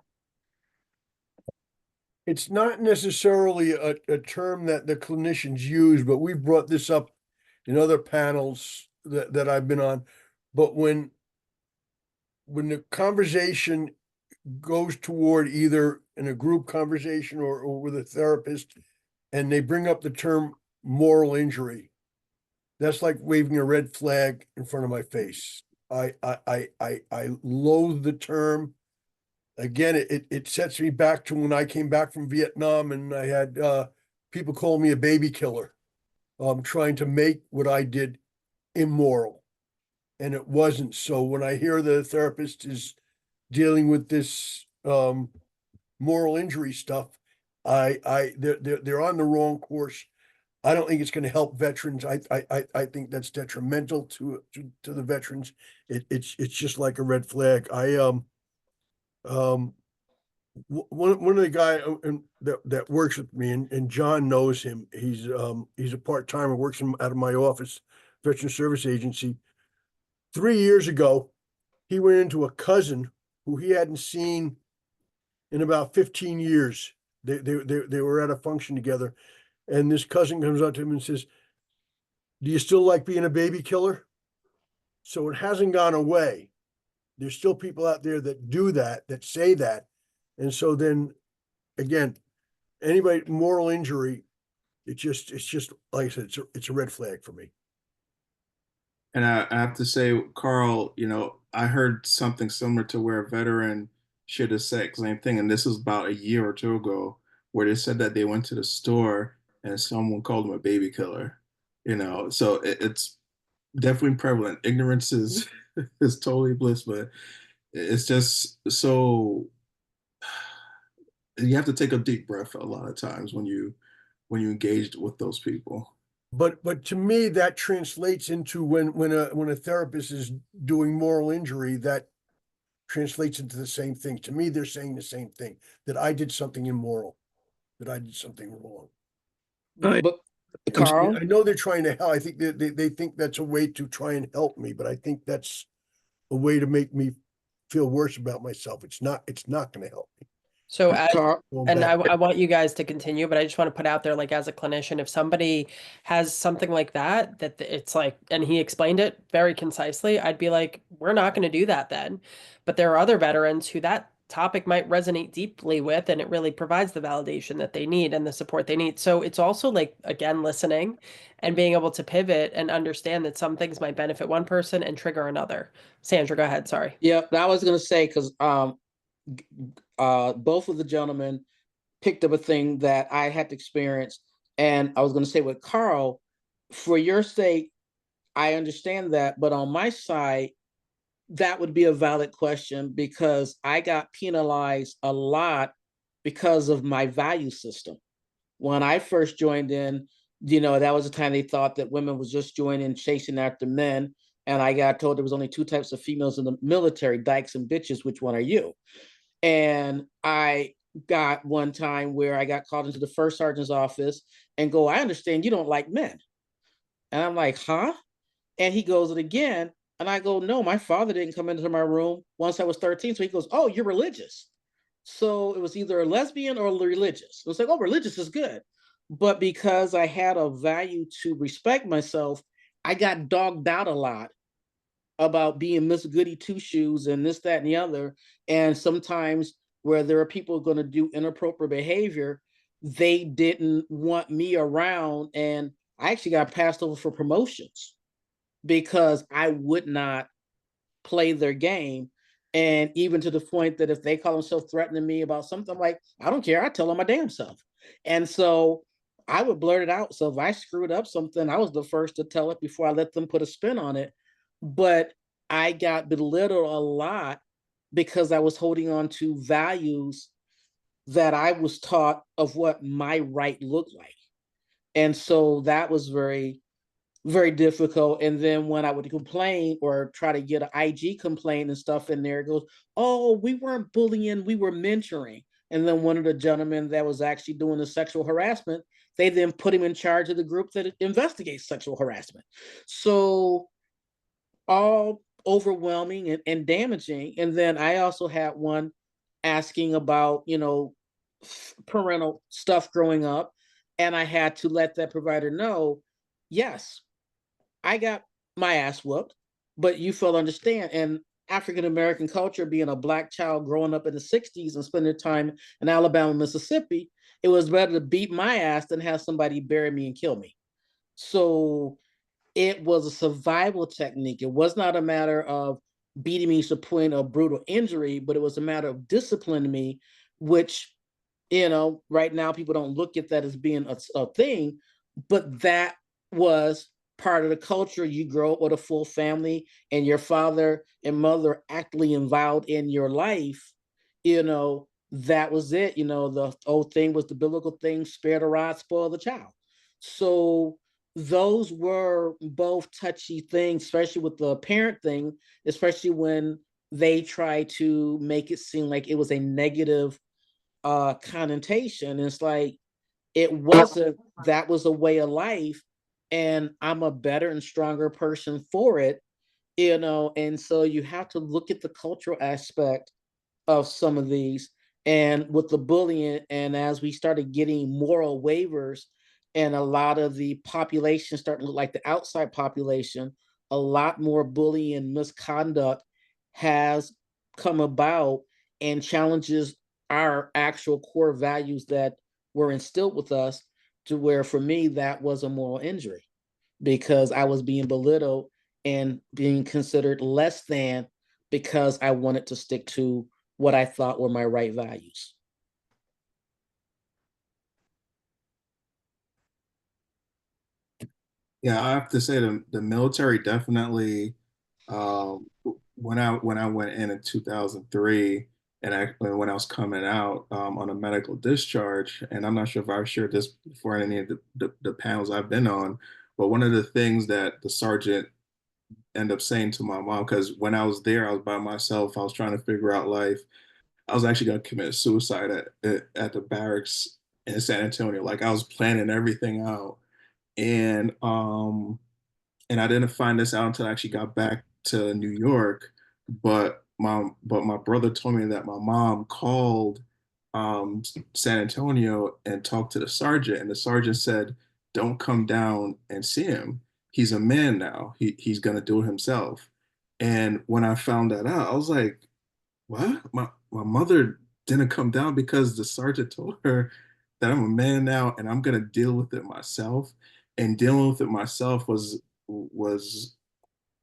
It's not necessarily a term that the clinicians use, but we've brought this up in other panels that I've been on. But when the conversation goes toward either in a group conversation or with a therapist, and they bring up the term moral injury, that's like waving a red flag in front of my face. I loathe the term. Again, it sets me back to when I came back from Vietnam and I had people call me a baby killer, trying to make what I did immoral. And it wasn't. So when I hear the therapist is dealing with this moral injury stuff, they're on the wrong course. I don't think it's going to help veterans. I think that's detrimental to the veterans. It's just like a red flag. One of the guy that works with me, and John knows him. He's a part-timer, works out of my office, Veteran Service Agency. 3 years ago, he went into a cousin who he hadn't seen in about 15 years. They were at a function together, and this cousin comes up to him and says, "Do you still like being a baby killer?" So it hasn't gone away. There's still people out there that do that, that say that. And so then again, anybody moral injury, it's just like I said, it's a red flag for me. And I have to say, Karl, I heard something similar to where a veteran should have said the same thing, and this was about a year or two ago, where they said that they went to the store and someone called them a baby killer. So it's definitely prevalent. Ignorance is is totally bliss, but it's just so you have to take a deep breath a lot of times when you engaged with those people. But to me, that translates into when a therapist is doing moral injury, that translates into the same thing. To me, they're saying the same thing, that I did something immoral, that I did something wrong. But Karl, I know they're trying to help. I think they think that's a way to try and help me, but I think that's a way to make me feel worse about myself. It's not going to help me. So Karl, and I want you guys to continue, but I just want to put out there, like, as a clinician, if somebody has something like that, that it's like, and he explained it very concisely, I'd be like, we're not going to do that then. But there are other veterans who that topic might resonate deeply with, and it really provides the validation that they need and the support they need. So it's also like, again, listening and being able to pivot and understand that some things might benefit one person and trigger another. Sandra, go ahead. Sorry. yeah, I was gonna say, because both of the gentlemen picked up a thing that I had to experience, and I was gonna say with Karl, for your sake, I understand that, but on my side, that would be a valid question because I got penalized a lot because of my value system. When I first joined in, that was the time they thought that women was just joining chasing after men. And I got told there was only two types of females in the military, dykes and bitches. Which one are you? And I got one time where I got called into the first sergeant's office and go, I understand you don't like men. And I'm like, huh? And he goes it again. And I go, no, my father didn't come into my room once I was 13. So he goes, oh, you're religious. So it was either a lesbian or religious. It was like, oh, religious is good. But because I had a value to respect myself, I got dogged out a lot about being Miss Goody Two Shoes and this, that, and the other. And sometimes where there are people going to do inappropriate behavior, they didn't want me around. And I actually got passed over for promotions because I would not play their game. And even to the point that if they call themselves threatening me about something, I'm like, I don't care. I tell them my damn self. And so I would blurt it out. So if I screwed up something, I was the first to tell it before I let them put a spin on it. But I got belittled a lot because I was holding on to values that I was taught of what my right looked like. And so that was very, very difficult. And then when I would complain or try to get an IG complaint and stuff in there, it goes, oh, we weren't bullying, we were mentoring. And then one of the gentlemen that was actually doing the sexual harassment, they then put him in charge of the group that investigates sexual harassment. So all overwhelming and damaging. And then I also had one asking about, parental stuff growing up. And I had to let that provider know, yes, I got my ass whooped, but you feel understand. And African American culture, being a black child growing up in the 60s and spending time in Alabama, Mississippi, it was better to beat my ass than have somebody bury me and kill me. So it was a survival technique. It was not a matter of beating me to the point of brutal injury, but it was a matter of disciplining me, which, right now people don't look at that as being a thing, but that was part of the culture. You grow up with a full family and your father and mother actively involved in your life, that was it. The old thing was the biblical thing, spare the rod, spoil the child. So those were both touchy things, especially with the parent thing, especially when they try to make it seem like it was a negative connotation. It's like, it wasn't. That was a way of life, and I'm a better and stronger person for it. And so you have to look at the cultural aspect of some of these. And with the bullying, and as we started getting moral waivers and a lot of the population starting to look like the outside population, a lot more bullying and misconduct has come about and challenges our actual core values that were instilled with us, to where for me that was a moral injury because I was being belittled and being considered less than because I wanted to stick to what I thought were my right values. Yeah, I have to say the military definitely, when I went in 2003, when I was coming out on a medical discharge, and I'm not sure if I've shared this before in any of the panels I've been on, but one of the things that the sergeant ended up saying to my mom, because when I was there, I was by myself, I was trying to figure out life. I was actually going to commit suicide at the barracks in San Antonio. Like I was planning everything out, and I didn't find this out until I actually got back to New York. But my brother told me that my mom called San Antonio and talked to the sergeant, and the sergeant said, "Don't come down and see him. He's a man now. He's gonna do it himself." And when I found that out, I was like, "What? My mother didn't come down because the sergeant told her that I'm a man now and I'm gonna deal with it myself." And dealing with it myself was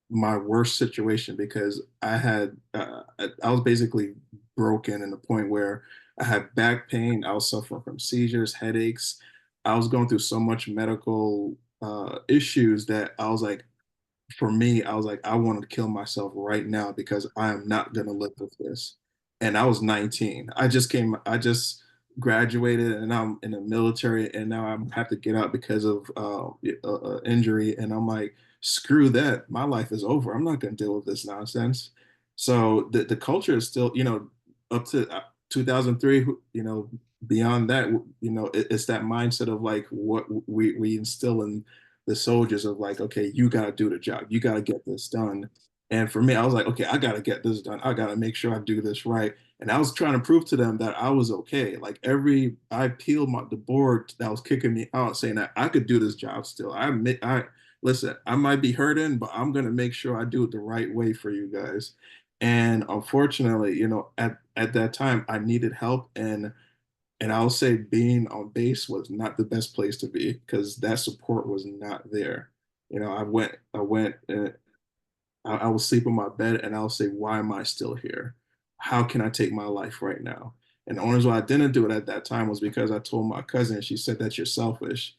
my worst situation because I was basically broken in the point where I had back pain, I was suffering from seizures, headaches. I was going through so much medical issues that I was like, for me, I was like, I want to kill myself right now because I am not going to live with this. And I was 19. I just graduated and I'm in the military and now I have to get out because of injury. And I'm like, screw that. My life is over. I'm not going to deal with this nonsense. So the culture is still, up to 2003, beyond that, it's that mindset of like what we instill in the soldiers of like, okay, you got to do the job. You got to get this done. And for me, I was like, okay, I got to get this done. I got to make sure I do this right. And I was trying to prove to them that I was okay. Like I peeled the board that was kicking me out, saying that I could do this job still. Listen, I might be hurting, but I'm going to make sure I do it the right way for you guys. And unfortunately, at that time, I needed help, and I'll say being on base was not the best place to be because that support was not there. I went, and I would sleep in my bed and I'll say, why am I still here? How can I take my life right now? And the only reason why I didn't do it at that time was because I told my cousin, she said that you're selfish.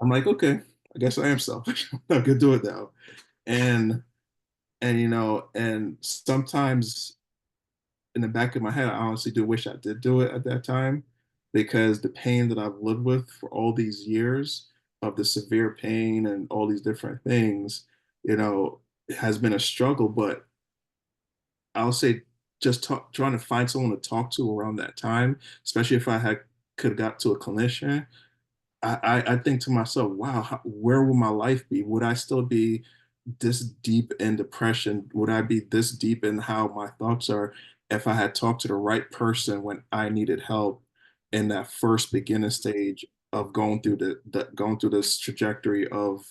I'm like, okay, I guess I am selfish. I could do it now. And and sometimes in the back of my head, I honestly do wish I did do it at that time because the pain that I've lived with for all these years of the severe pain and all these different things, has been a struggle. But I'll say just trying to find someone to talk to around that time, especially if could have got to a clinician. I think to myself, wow, where would my life be? Would I still be this deep in depression? Would I be this deep in how my thoughts are if I had talked to the right person when I needed help in that first beginning stage of going through going through this trajectory of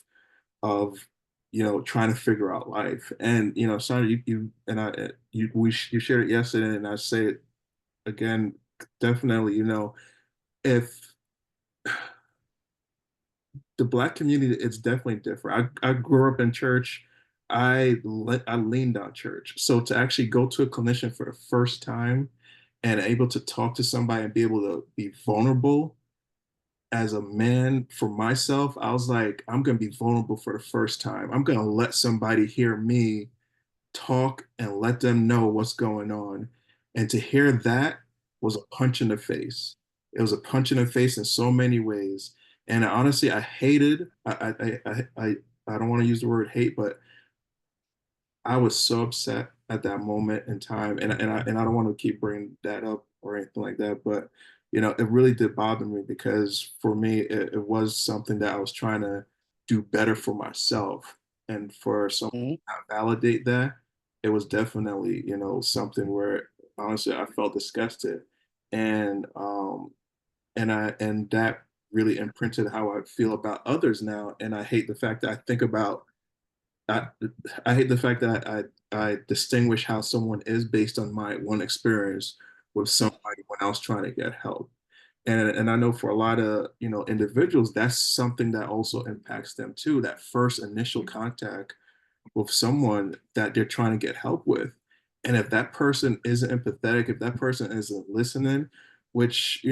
trying to figure out life? And Sandra, you and I you shared it yesterday, and I say it again, definitely. If the Black community, it's definitely different. I grew up in church. I leaned on church. So to actually go to a clinician for the first time and able to talk to somebody and be able to be vulnerable as a man for myself, I was like, I'm gonna be vulnerable for the first time. I'm gonna let somebody hear me talk and let them know what's going on. And to hear that was a punch in the face. It was a punch in the face in so many ways. And honestly, I hated, I don't want to use the word hate, but I was so upset at that moment in time. And I don't want to keep bringing that up or anything like that. But, it really did bother me because for me, it was something that I was trying to do better for myself. And for someone Mhm. to validate that, it was definitely, something where honestly I felt disgusted. And and that really imprinted how I feel about others now. And I hate the fact that I think about I I hate the fact that I distinguish how someone is based on my one experience with somebody when I was trying to get help. And I know for a lot of individuals, that's something that also impacts them too. That first initial contact with someone that they're trying to get help with. And if that person isn't empathetic, if that person isn't listening, which,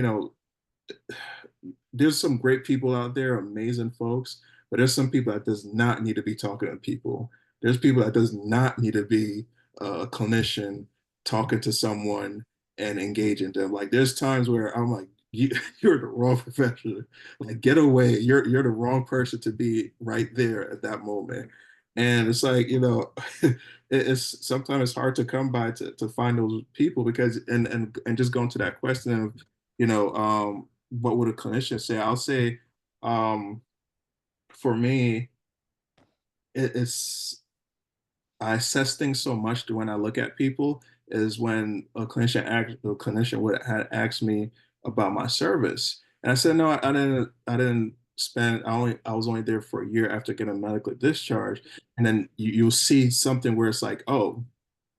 there's some great people out there, amazing folks, but there's some people that does not need to be talking to people. There's people that does not need to be a clinician talking to someone and engage in them. Like there's times where I'm like, you're the wrong professional. Like get away. You're the wrong person to be right there at that moment. And it's like, it's sometimes it's hard to come by to find those people because and just going to that question of, what would a clinician say? I'll say, for me, it's I assess things so much when I look at people is when a clinician would had asked me about my service, and I said no, I didn't spend. I was only there for a year after getting medically discharged, and then you'll see something where it's like, oh,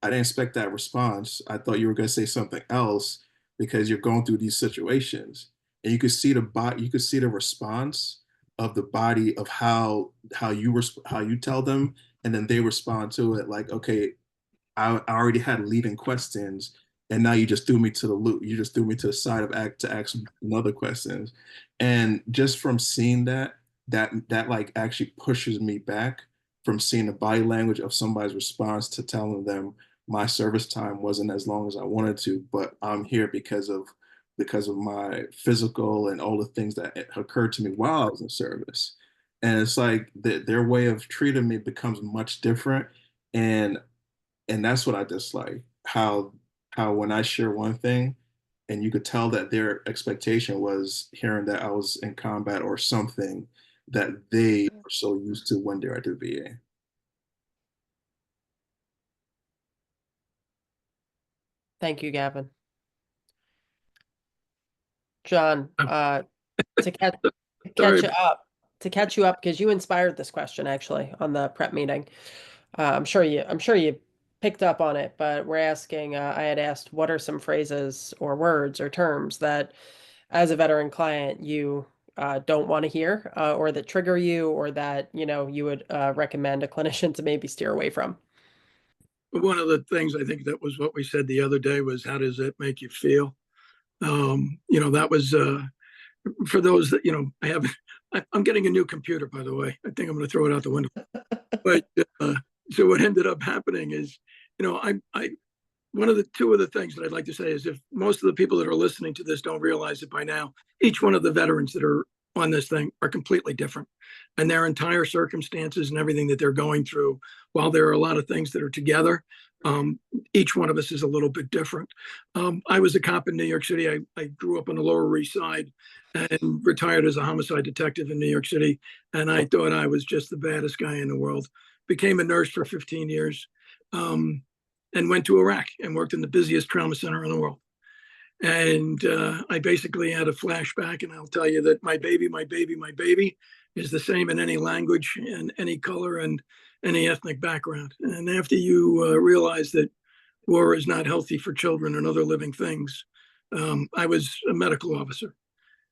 I didn't expect that response. I thought you were going to say something else because you're going through these situations, and you could see you could see the response of the body of how you tell them, and then they respond to it like, okay, I already had leading questions, and now you just threw me to the loop. You just threw me to the side of act to ask another questions, and just from seeing that like actually pushes me back from seeing the body language of somebody's response to telling them my service time wasn't as long as I wanted to, but I'm here because of my physical and all the things that occurred to me while I was in service. And it's like their way of treating me becomes much different, and that's what I dislike. How when I share one thing, and you could tell that their expectation was hearing that I was in combat or something that they are so used to when they're at the VA. Thank you, Gavin. John, to catch you up because you inspired this question actually on the prep meeting. I'm sure you picked up on it, but we're asking. I had asked, what are some phrases or words or terms that, as a veteran client, you don't want to hear, or that trigger you, or that you would recommend a clinician to maybe steer away from? One of the things I think that was what we said the other day was, how does it make you feel? That was for those that, I'm getting a new computer, by the way. I think I'm going to throw it out the window. But so what ended up happening is, two of the things that I'd like to say is, if most of the people that are listening to this don't realize it by now, each one of the veterans that are on this thing are completely different, and their entire circumstances and everything that they're going through, while there are a lot of things that are together, each one of us is a little bit different. I was a cop in New York City. I grew up on the Lower East Side and retired as a homicide detective in New York City. And I thought I was just the baddest guy in the world. Became a nurse for 15 years and went to Iraq and worked in the busiest trauma center in the world. And I basically had a flashback, and I'll tell you that my baby is the same in any language and any color and any ethnic background. And after you realize that war is not healthy for children and other living things, I was a medical officer.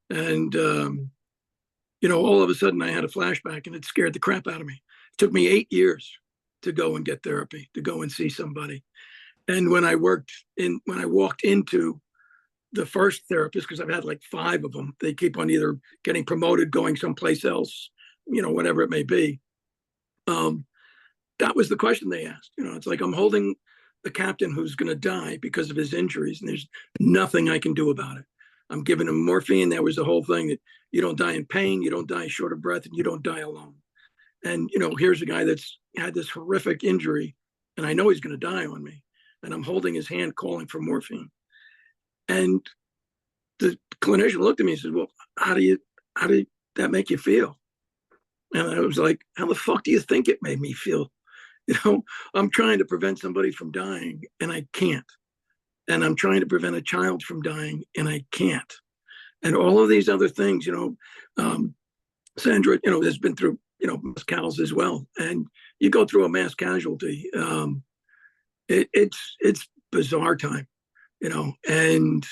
And, all of a sudden I had a flashback, and it scared the crap out of me. It took me 8 years to go and get therapy, to go and see somebody. And when I walked into the first therapist, because I've had like 5 of them, they keep on either getting promoted, going someplace else, whatever it may be. That was the question they asked. It's like, I'm holding the captain who's going to die because of his injuries, and there's nothing I can do about it. I'm giving him morphine. That was the whole thing, that you don't die in pain, you don't die short of breath, and you don't die alone. And, here's a guy that's had this horrific injury, and I know he's going to die on me, and I'm holding his hand calling for morphine. And the clinician looked at me and said, well, how did that make you feel? And I was like, how the fuck do you think it made me feel? I'm trying to prevent somebody from dying, and I can't. And I'm trying to prevent a child from dying, and I can't. And all of these other things, Sandra, has been through, mass cows as well. And you go through a mass casualty, it's bizarre time, and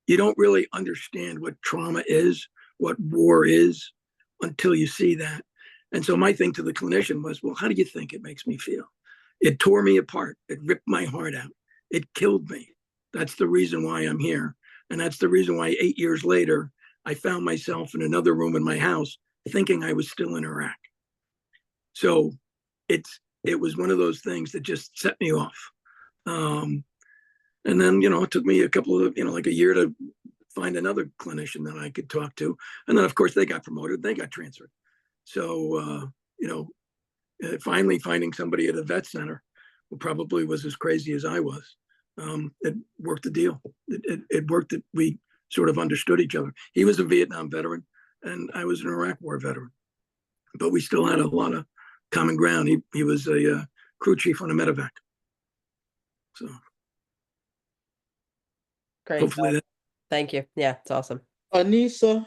you don't really understand what trauma is, what war is, until you see that. And so my thing to the clinician was, well, how do you think it makes me feel? It tore me apart. It ripped my heart out. It killed me. That's the reason why I'm here. And that's the reason why 8 years later, I found myself in another room in my house thinking I was still in Iraq. So it was one of those things that just set me off. And then, it took me a couple of, like a year to find another clinician that I could talk to. And then, of course, they got promoted, they got transferred. So, finally finding somebody at a vet center who probably was as crazy as I was, it worked the deal. It worked that we sort of understood each other. He was a Vietnam veteran and I was an Iraq War veteran, but we still had a lot of common ground. He was a crew chief on a medevac. So Great. hopefully that. Thank you. Yeah, it's awesome. Aynisa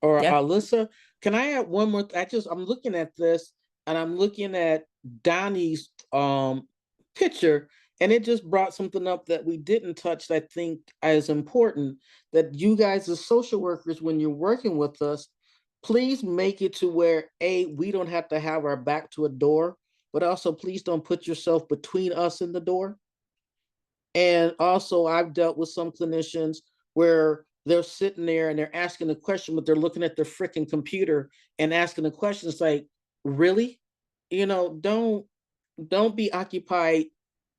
or Yeah. Alyssa, can I add one more? I'm looking at this and I'm looking at Donnie's picture, and it just brought something up that we didn't touch that I think is important, that you guys as social workers, when you're working with us, please make it to where we don't have to have our back to a door, but also please don't put yourself between us and the door. And also I've dealt with some clinicians where they're sitting there and they're asking a question, but they're looking at their freaking computer and asking a question. It's like, really? Don't be occupied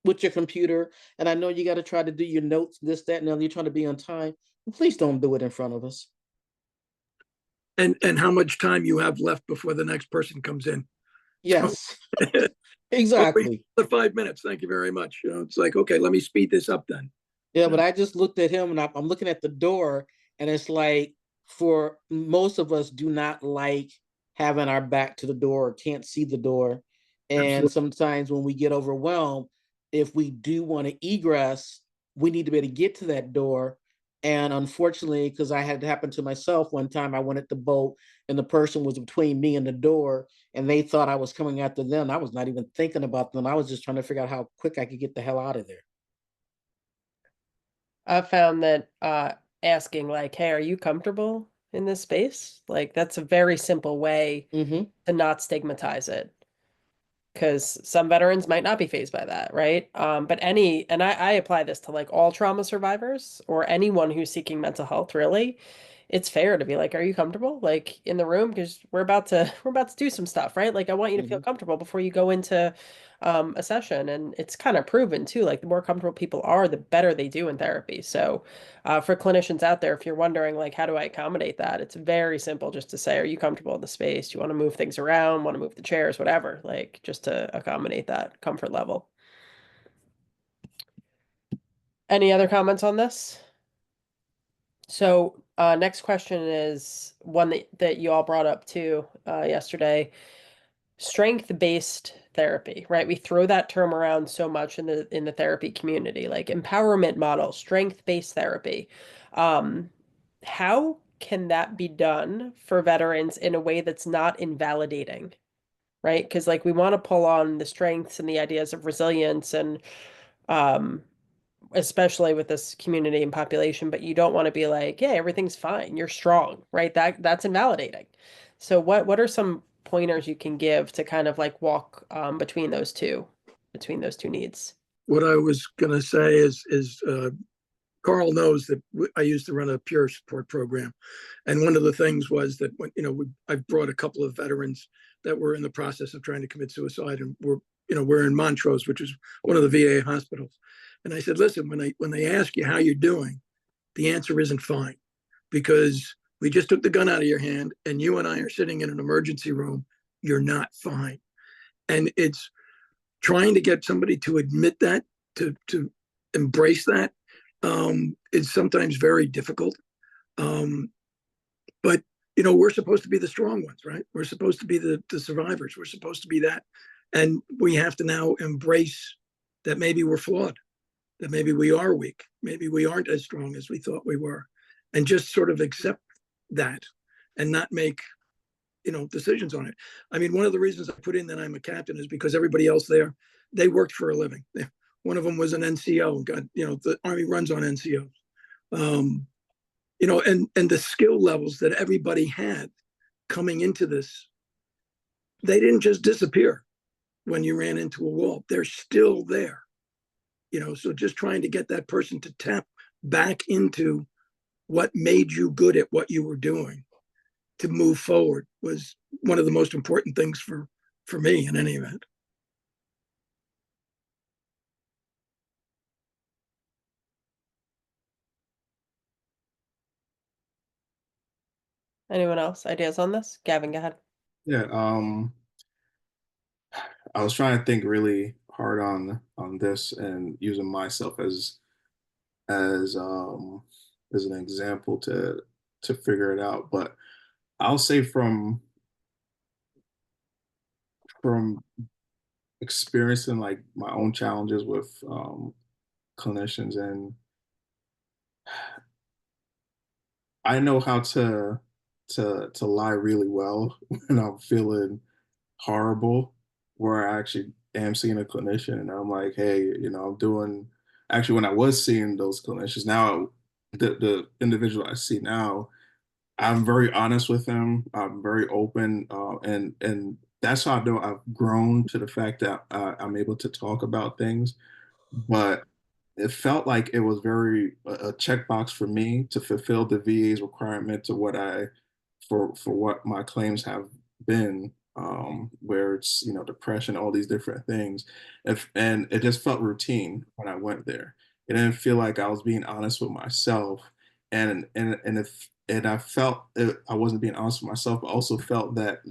with your computer. And I know you got to try to do your notes, this, that, and the other. You're trying to be on time. Please don't do it in front of us. And how much time you have left before the next person comes in. Yes, exactly. The 5 minutes. Thank you very much. It's like, okay, let me speed this up then. Yeah, but I just looked at him and I'm looking at the door, and it's like, for most of us do not like having our back to the door or can't see the door. And Absolutely. sometimes when we get overwhelmed, if we do want to egress, we need to be able to get to that door. And unfortunately, because I had it happen to myself one time, I went at the boat and the person was between me and the door and they thought I was coming after them. I was not even thinking about them. I was just trying to figure out how quick I could get the hell out of there. I found that asking like, hey, are you comfortable in this space? Like, that's a very simple way Mm-hmm. to not stigmatize it. Because some veterans might not be fazed by that, right? But I apply this to like all trauma survivors or anyone who's seeking mental health, really. It's fair to be like, are you comfortable? Like in the room? Because we're about to do some stuff, right? Like I want you to feel comfortable before you go into a session. And it's kind of proven too, like the more comfortable people are, the better they do in therapy. So for clinicians out there, if you're wondering like, how do I accommodate that? It's very simple just to say, are you comfortable in the space? Do you want to move things around? Want to move the chairs, whatever, like just to accommodate that comfort level. Any other comments on this? So next question is one that you all brought up too yesterday. Strength-based therapy, right? We throw that term around so much in the therapy community, like empowerment model, strength-based therapy. How can that be done for veterans in a way that's not invalidating, right? Because like we want to pull on the strengths and the ideas of resilience and especially with this community and population, but you don't want to be like, yeah, everything's fine, you're strong, right? That's invalidating. So what are some pointers you can give to kind of like walk between those two needs? What I was going to say is Karl knows that I used to run a peer support program. And one of the things was that when, I've brought a couple of veterans that were in the process of trying to commit suicide, and we're in Montrose, which is one of the VA hospitals. And I said, listen, when they ask you how you're doing, the answer isn't fine, because we just took the gun out of your hand and you and I are sitting in an emergency room. You're not fine. And it's trying to get somebody to admit that, to embrace that, is sometimes very difficult. But we're supposed to be the strong ones, right? We're supposed to be the survivors. We're supposed to be that. And we have to now embrace that maybe we're flawed, that maybe we are weak, maybe we aren't as strong as we thought we were, and just sort of accept that and not make decisions on it. I mean, one of the reasons I put in that I'm a captain is because everybody else there, they worked for a living. One of them was an NCO. The Army runs on NCOs. And the skill levels that everybody had coming into this, they didn't just disappear when you ran into a wall. They're still there. So just trying to get that person to tap back into what made you good at what you were doing to move forward was one of the most important things for me in any event. Anyone else? Ideas on this? Gavin, go ahead. Yeah, I was trying to think really hard on this and using myself as an example to figure it out. But I'll say from experiencing like my own challenges with clinicians, and I know how to lie really well when I'm feeling horrible, where I actually am seeing a clinician and I'm like, hey, I'm doing, actually when I was seeing those clinicians, now the individual I see now, I'm very honest with them. I'm very open, and that's how I know I've grown to the fact that I'm able to talk about things. But it felt like it was very a checkbox for me to fulfill the VA's requirement to what I for what my claims have been, where it's depression, all these different things, and it just felt routine when I went there. It didn't feel like I was being honest with myself, and I felt I wasn't being honest with myself, but also felt that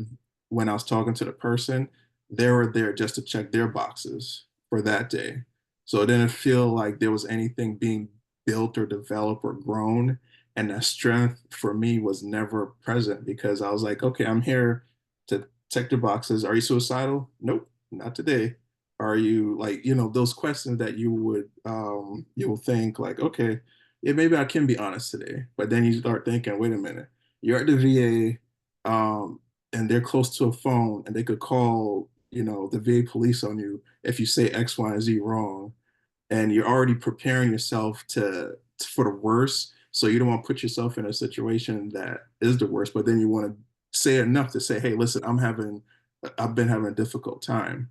when I was talking to the person, they were there just to check their boxes for that day. So it didn't feel like there was anything being built or developed or grown. And that strength for me was never present because I was like, okay, I'm here to check the boxes. Are you suicidal? Nope, not today. Are you like, those questions that you will think like, okay, yeah, maybe I can be honest today. But then you start thinking, wait a minute, you're at the VA, and they're close to a phone and they could call, the VA police on you if you say X, Y, and Z wrong, and you're already preparing yourself for the worst. So you don't want to put yourself in a situation that is the worst, but then you want to say enough to say, hey, listen, I've been having a difficult time.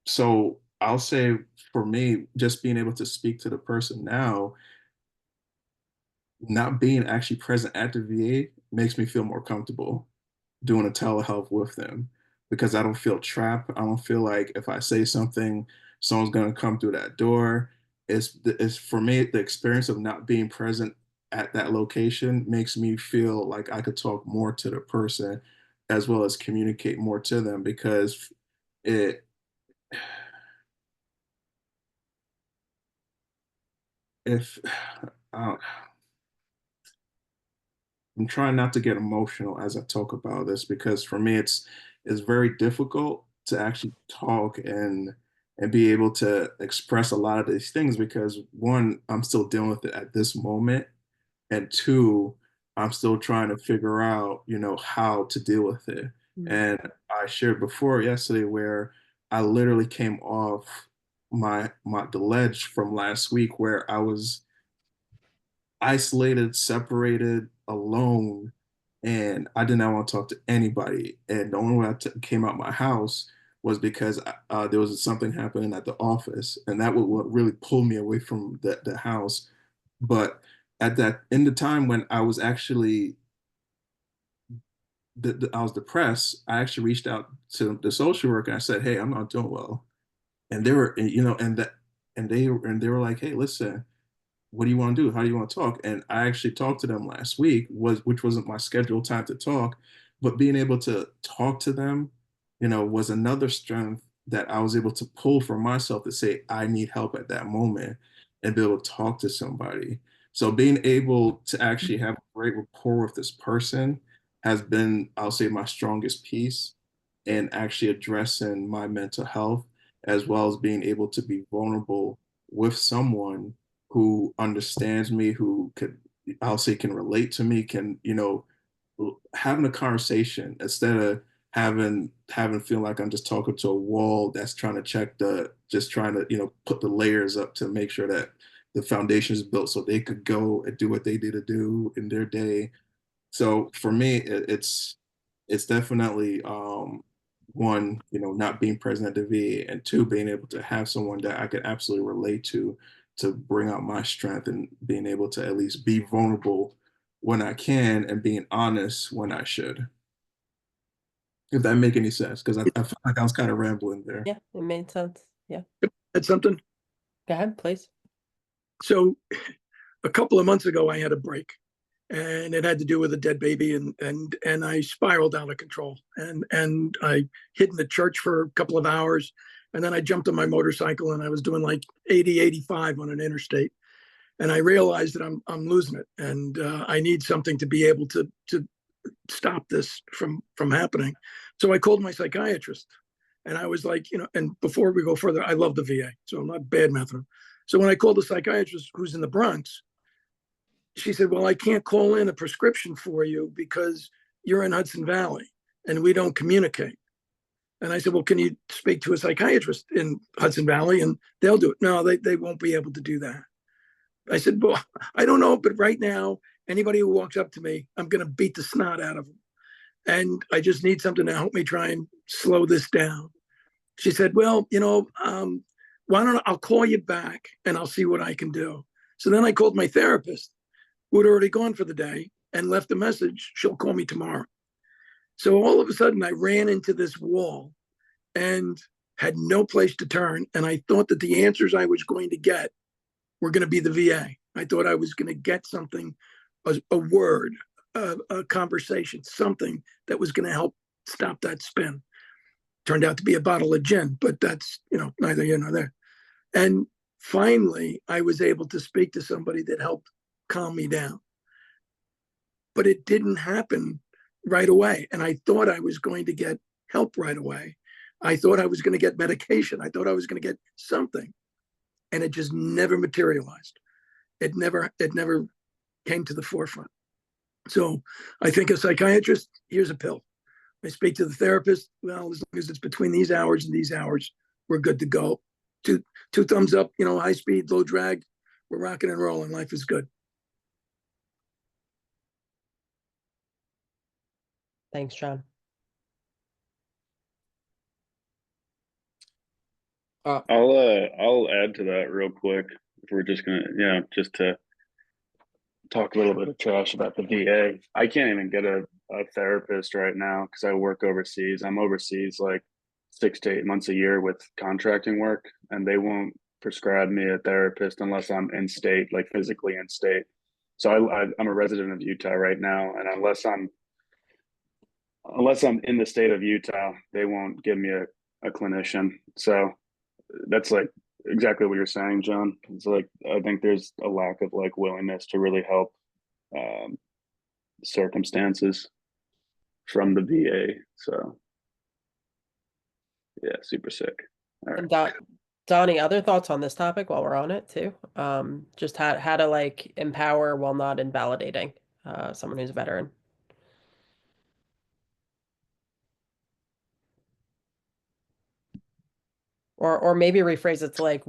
So I'll say for me, just being able to speak to the person now, not being actually present at the VA makes me feel more comfortable doing a telehealth with them because I don't feel trapped. I don't feel like if I say something, someone's going to come through that door. It's for me, the experience of not being present at that location makes me feel like I could talk more to the person as well as communicate more to them because it, if, uh, I'm trying not to get emotional as I talk about this because for me it's very difficult to actually talk and be able to express a lot of these things because one, I'm still dealing with it at this moment, and two, I'm still trying to figure out, how to deal with it. And I shared before yesterday where I literally came off the ledge from last week where I was isolated, separated, alone, and I did not want to talk to anybody. And the only way came out my house was because there was something happening at the office, and that would what really pulled me away from the house. But in the time when I was actually I was depressed, I actually reached out to the social worker and I said, "Hey, I'm not doing well," and they were, and they were like, "Hey, listen, what do you want to do? How do you want to talk?" And I actually talked to them last week, which wasn't my scheduled time to talk, but being able to talk to them, was another strength that I was able to pull for myself to say I need help at that moment and be able to talk to somebody. So being able to actually have a great rapport with this person has been, I'll say, my strongest piece in actually addressing my mental health, as well as being able to be vulnerable with someone who understands me, who could, I'll say, can relate to me, can, having a conversation instead of having feel like I'm just talking to a wall that's trying to just trying to, put the layers up to make sure that the foundation is built so they could go and do what they need to do in their day. So for me, it's definitely one, not being present at the VA, and two, being able to have someone that I could absolutely relate to bring out my strength and being able to at least be vulnerable when I can and being honest when I should. If that make any sense, because I felt like I was kind of rambling there. Yeah, it made sense. Yeah. That's something. Go ahead, please. So a couple of months ago, I had a break and it had to do with a dead baby, and I spiraled out of control, and I hid in the church for a couple of hours, and then I jumped on my motorcycle, and I was doing like 80, 85 on an interstate, and I realized that I'm losing it, and I need something to be able to stop this from happening. So I called my psychiatrist, and I was like, and before we go further, I love the VA, so I'm not bad mouthing them. So when I called the psychiatrist who's in the Bronx, she said, well, I can't call in a prescription for you because you're in Hudson Valley and we don't communicate. And I said, well, can you speak to a psychiatrist in Hudson Valley and they'll do it? No, they won't be able to do that. I said, well, I don't know, but right now, anybody who walks up to me, I'm going to beat the snot out of them. And I just need something to help me try and slow this down. She said, well, why don't I'll call you back and I'll see what I can do. So then I called my therapist, who had already gone for the day, and left a message. She'll call me tomorrow. So all of a sudden I ran into this wall and had no place to turn. And I thought that the answers I was going to get were going to be the VA. I thought I was going to get something, a word, a conversation, something that was going to help stop that spin. Turned out to be a bottle of gin, but that's, neither here nor there. And finally, I was able to speak to somebody that helped calm me down. But it didn't happen right away. And I thought I was going to get help right away. I thought I was going to get medication. I thought I was going to get something. And it just never materialized. It never came to the forefront. So I think a psychiatrist, here's a pill. I speak to the therapist. Well, as long as it's between these hours and these hours, we're good to go. Two thumbs up, high speed, low drag. We're rocking and rolling. Life is good. Thanks, John. I'll add to that real quick. If we're just gonna, just to talk a little bit of trash about the VA. I can't even get a therapist right now because I work overseas. I'm overseas like 6 to 8 months a year with contracting work, and they won't prescribe me a therapist unless I'm in state, like physically in state. So I'm a resident of Utah right now, and unless I'm in the state of Utah, they won't give me a clinician. So that's like exactly what you're saying, John. It's like, I think there's a lack of like willingness to really help circumstances from the VA. So yeah, super sick. All right. And Donnie, other thoughts on this topic while we're on it too? Just how to like empower while not invalidating someone who's a veteran. Or maybe rephrase it to like,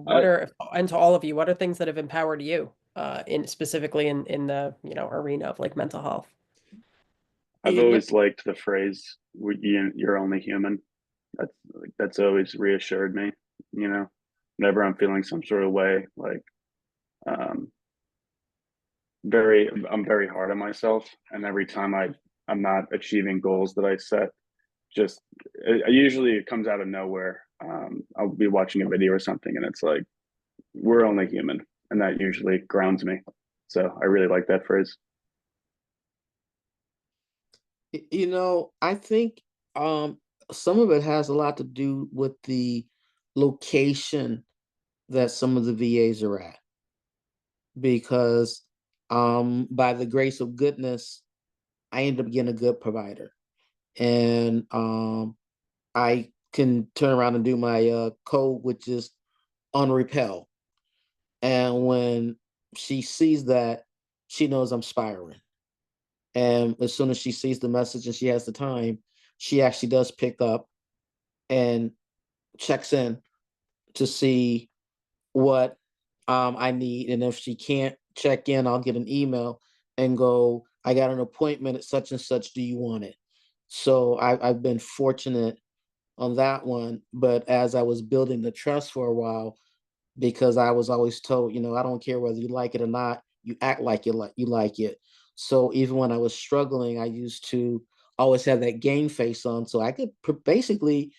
and to all of you, what are things that have empowered you specifically in the arena of like mental health? I've always liked the phrase "you're only human." That's always reassured me. Whenever I'm feeling some sort of way, like I'm very hard on myself, and every time I'm not achieving goals that I set, usually it comes out of nowhere. I'll be watching a video or something, and it's like, we're only human, and that usually grounds me. So I really like that phrase. I think some of it has a lot to do with the location that some of the VAs are at, because by the grace of goodness, I ended up getting a good provider, and I can turn around and do my code, which is unrepel. And when she sees that, she knows I'm spiraling. And as soon as she sees the message and she has the time, she actually does pick up and checks in to see what I need. And if she can't check in, I'll get an email and go, I got an appointment at such and such. Do you want it? So I've been fortunate on that one. But as I was building the trust for a while, because I was always told, I don't care whether you like it or not, you act like you like it. So even when I was struggling, I used to always have that game face on. So I could basically,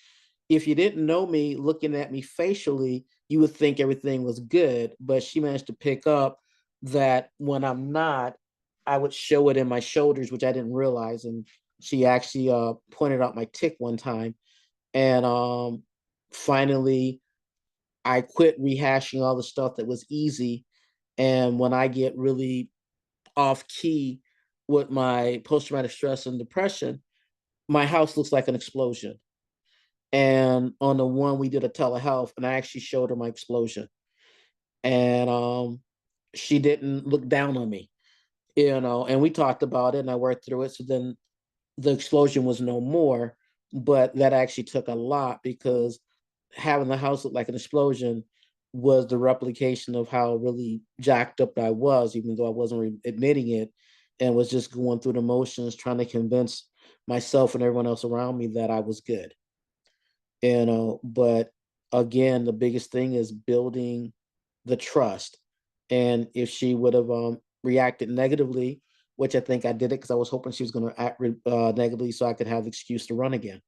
if you didn't know me, looking at me facially, you would think everything was good. But she managed to pick up that when I'm not, I would show it in my shoulders, which I didn't realize. And she actually pointed out my tick one time. And finally, I quit rehashing all the stuff that was easy. And when I get really off key with my post-traumatic stress and depression, my house looks like an explosion. And on the one, we did a telehealth, and I actually showed her my explosion. And she didn't look down on me, and we talked about it and I worked through it. So then the explosion was no more, but that actually took a lot, because having the house look like an explosion was the replication of how really jacked up I was, even though I wasn't admitting it, and was just going through the motions, trying to convince myself and everyone else around me that I was good. But again, the biggest thing is building the trust. And if she would have reacted negatively, which I think I did it because I was hoping she was going to act negatively so I could have the excuse to run again.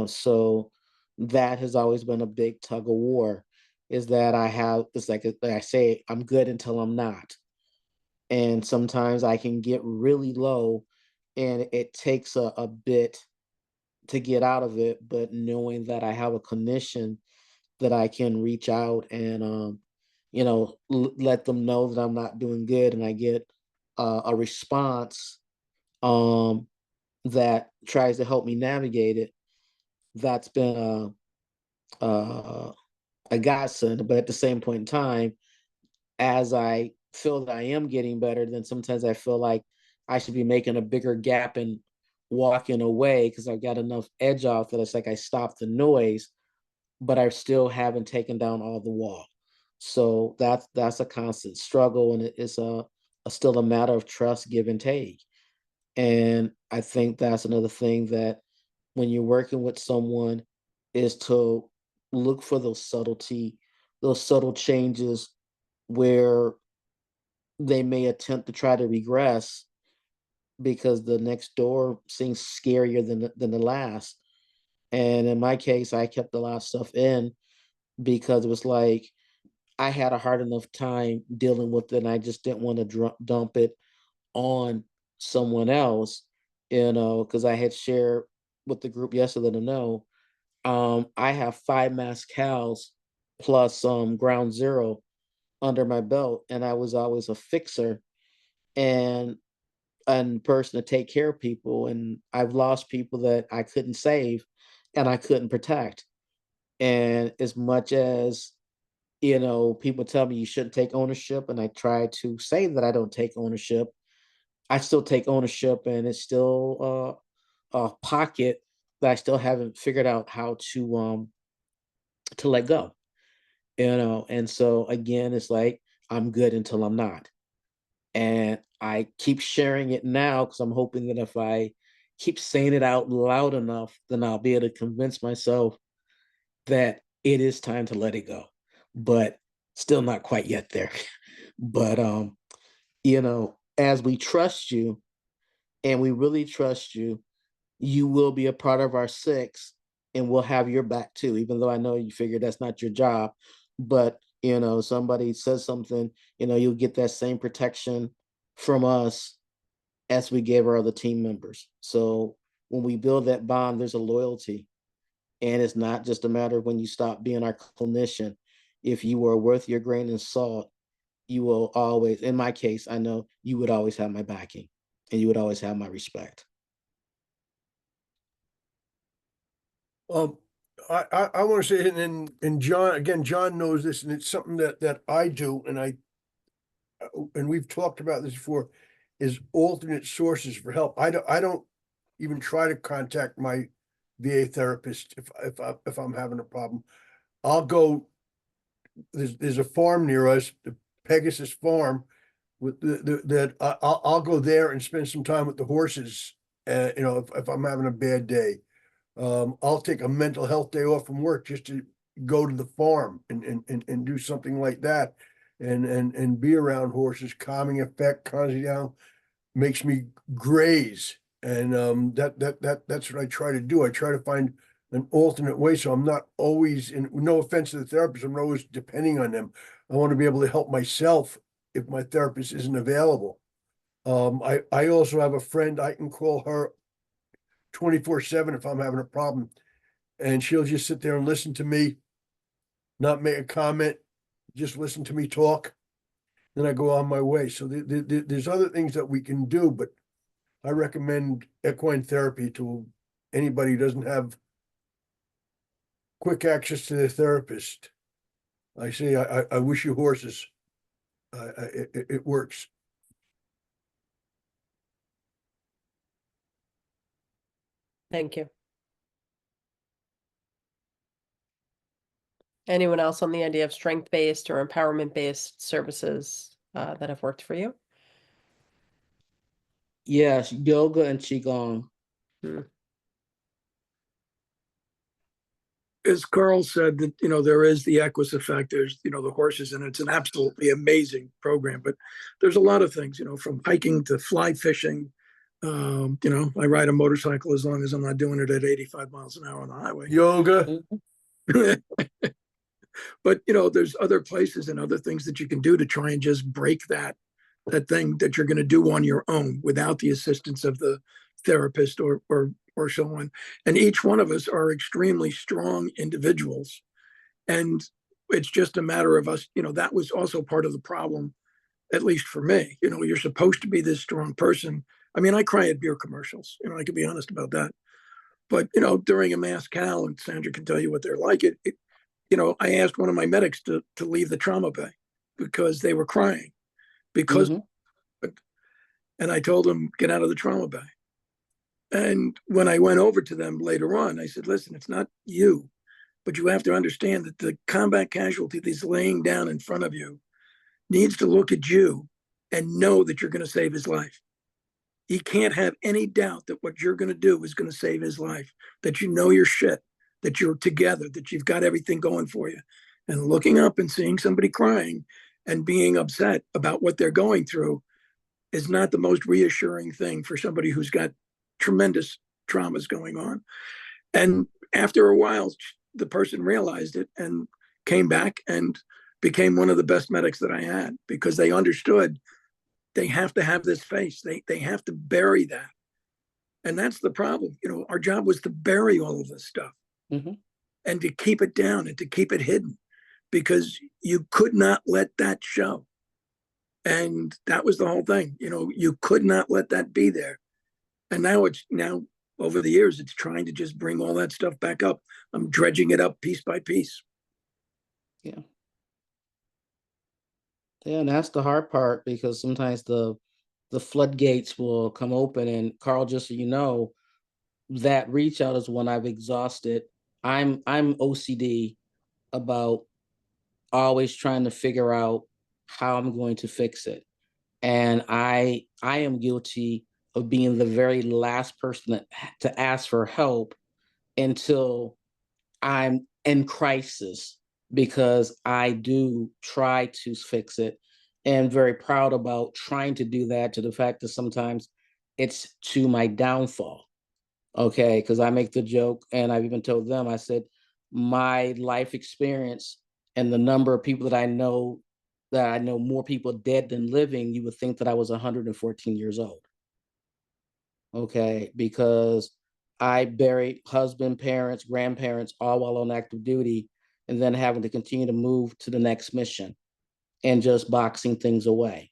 So that has always been a big tug of war, is that it's like I say, I'm good until I'm not. And sometimes I can get really low, and it takes a bit to get out of it, but knowing that I have a clinician that I can reach out and let them know that I'm not doing good, and I get a response that tries to help me navigate it. That's been a godsend. But at the same point in time, as I feel that I am getting better, then sometimes I feel like I should be making a bigger gap and walking away, because I've got enough edge off that it's like I stopped the noise, but I still haven't taken down all the wall. So that's a constant struggle, and it's still a matter of trust, give and take. And I think that's another thing, that when you're working with someone, is to look for those subtle changes where they may attempt to try to regress, because the next door seems scarier than the last. And in my case, I kept a lot of stuff in, because it was like I had a hard enough time dealing with it, and I just didn't want to dump it on someone else, because I had shared with the group yesterday to know, I have 5 mass cows plus ground zero under my belt, and I was always a fixer and person to take care of people, and I've lost people that I couldn't save and I couldn't protect. And as much as people tell me you shouldn't take ownership, and I try to say that I don't take ownership, I still take ownership, and it's still a pocket that I still haven't figured out how to let go. And so again, it's like I'm good until I'm not. And I keep sharing it now, because I'm hoping that if I keep saying it out loud enough, then I'll be able to convince myself that it is time to let it go. But still not quite yet there. But as we trust you, and we really trust you, you will be a part of our 6, and we'll have your back too, even though I know you figure that's not your job. But somebody says something, you'll get that same protection from us as we gave our other team members. So when we build that bond, there's a loyalty. And it's not just a matter of when you stop being our clinician. If you were worth your grain of salt, you will always, in my case, I know you would always have my backing, and you would always have my respect. I want to say, and John, again, John knows this, and it's something that I do, and we've talked about this before, is alternate sources for help. I don't even try to contact my VA therapist if I'm having a problem. I'll go. There's a farm near us, the Pegasus Farm, with that I'll go there and spend some time with the horses. If I'm having a bad day, I'll take a mental health day off from work just to go to the farm and do something like that, and be around horses. Calming effect, calms me down, makes me graze, and that's what I try to do. I try to find an alternate way, so I'm not always, in no offense to the therapist, I'm not always depending on them. I want to be able to help myself if my therapist isn't available. I also have a friend, I can call her 24/7 if I'm having a problem. And she'll just sit there and listen to me, not make a comment, just listen to me talk. Then I go on my way. So there's other things that we can do, but I recommend equine therapy to anybody who doesn't have quick access to their therapist. I say, I wish you horses. It works. Thank you. Anyone else on the idea of strength-based or empowerment-based services that have worked for you? Yes, yoga and qigong. As Karl said, that there is the Equus effect. There's the horses, and it's an absolutely amazing program. But there's a lot of things, from hiking to fly fishing. I ride a motorcycle as long as I'm not doing it at 85 miles an hour on the highway. Yoga. But there's other places and other things that you can do to try and just break that thing that you're going to do on your own without the assistance of the therapist or so on. And each one of us are extremely strong individuals. And it's just a matter of us, that was also part of the problem, at least for me. You're supposed to be this strong person. I mean, I cry at beer commercials, I can be honest about that. But, during a mass cal, and Sandra can tell you what they're like, I asked one of my medics to leave the trauma bay because they were crying. And I told them, get out of the trauma bay. And when I went over to them later on, I said, listen, it's not you, but you have to understand that the combat casualty that's laying down in front of you needs to look at you and know that you're going to save his life. He can't have any doubt that what you're going to do is going to save his life, that you know your shit, that you're together, that you've got everything going for you. And looking up and seeing somebody crying and being upset about what they're going through is not the most reassuring thing for somebody who's got tremendous traumas going on. And after a while, the person realized it and came back and became one of the best medics that I had, because they understood they have to have this face. They have to bury that. And that's the problem. Our job was to bury all of this stuff and to keep it down and to keep it hidden, because you could not let that show. And that was the whole thing. You could not let that be there. And now over the years, it's trying to just bring all that stuff back up. I'm dredging it up piece by piece. Yeah. Yeah, and that's the hard part, because sometimes the floodgates will come open. And Karl, just so you know, that reach out is when I've exhausted. I'm OCD about always trying to figure out how I'm going to fix it. And I am guilty of being the very last person to ask for help until I'm in crisis, because I do try to fix it, and very proud about trying to do that, to the fact that sometimes it's to my downfall. Okay, because I make the joke, and I've even told them, I said, my life experience and the number of people that I know more people dead than living, you would think that I was 114 years old. Okay, because I buried husband, parents, grandparents, all while on active duty, and then having to continue to move to the next mission and just boxing things away.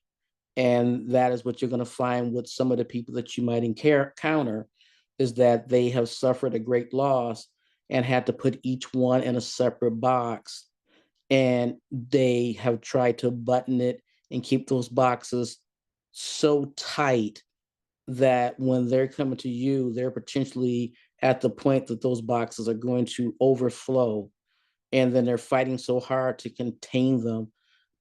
And that is what you're going to find with some of the people that you might encounter, is that they have suffered a great loss and had to put each one in a separate box. And they have tried to button it and keep those boxes so tight that when they're coming to you, they're potentially at the point that those boxes are going to overflow. And then they're fighting so hard to contain them,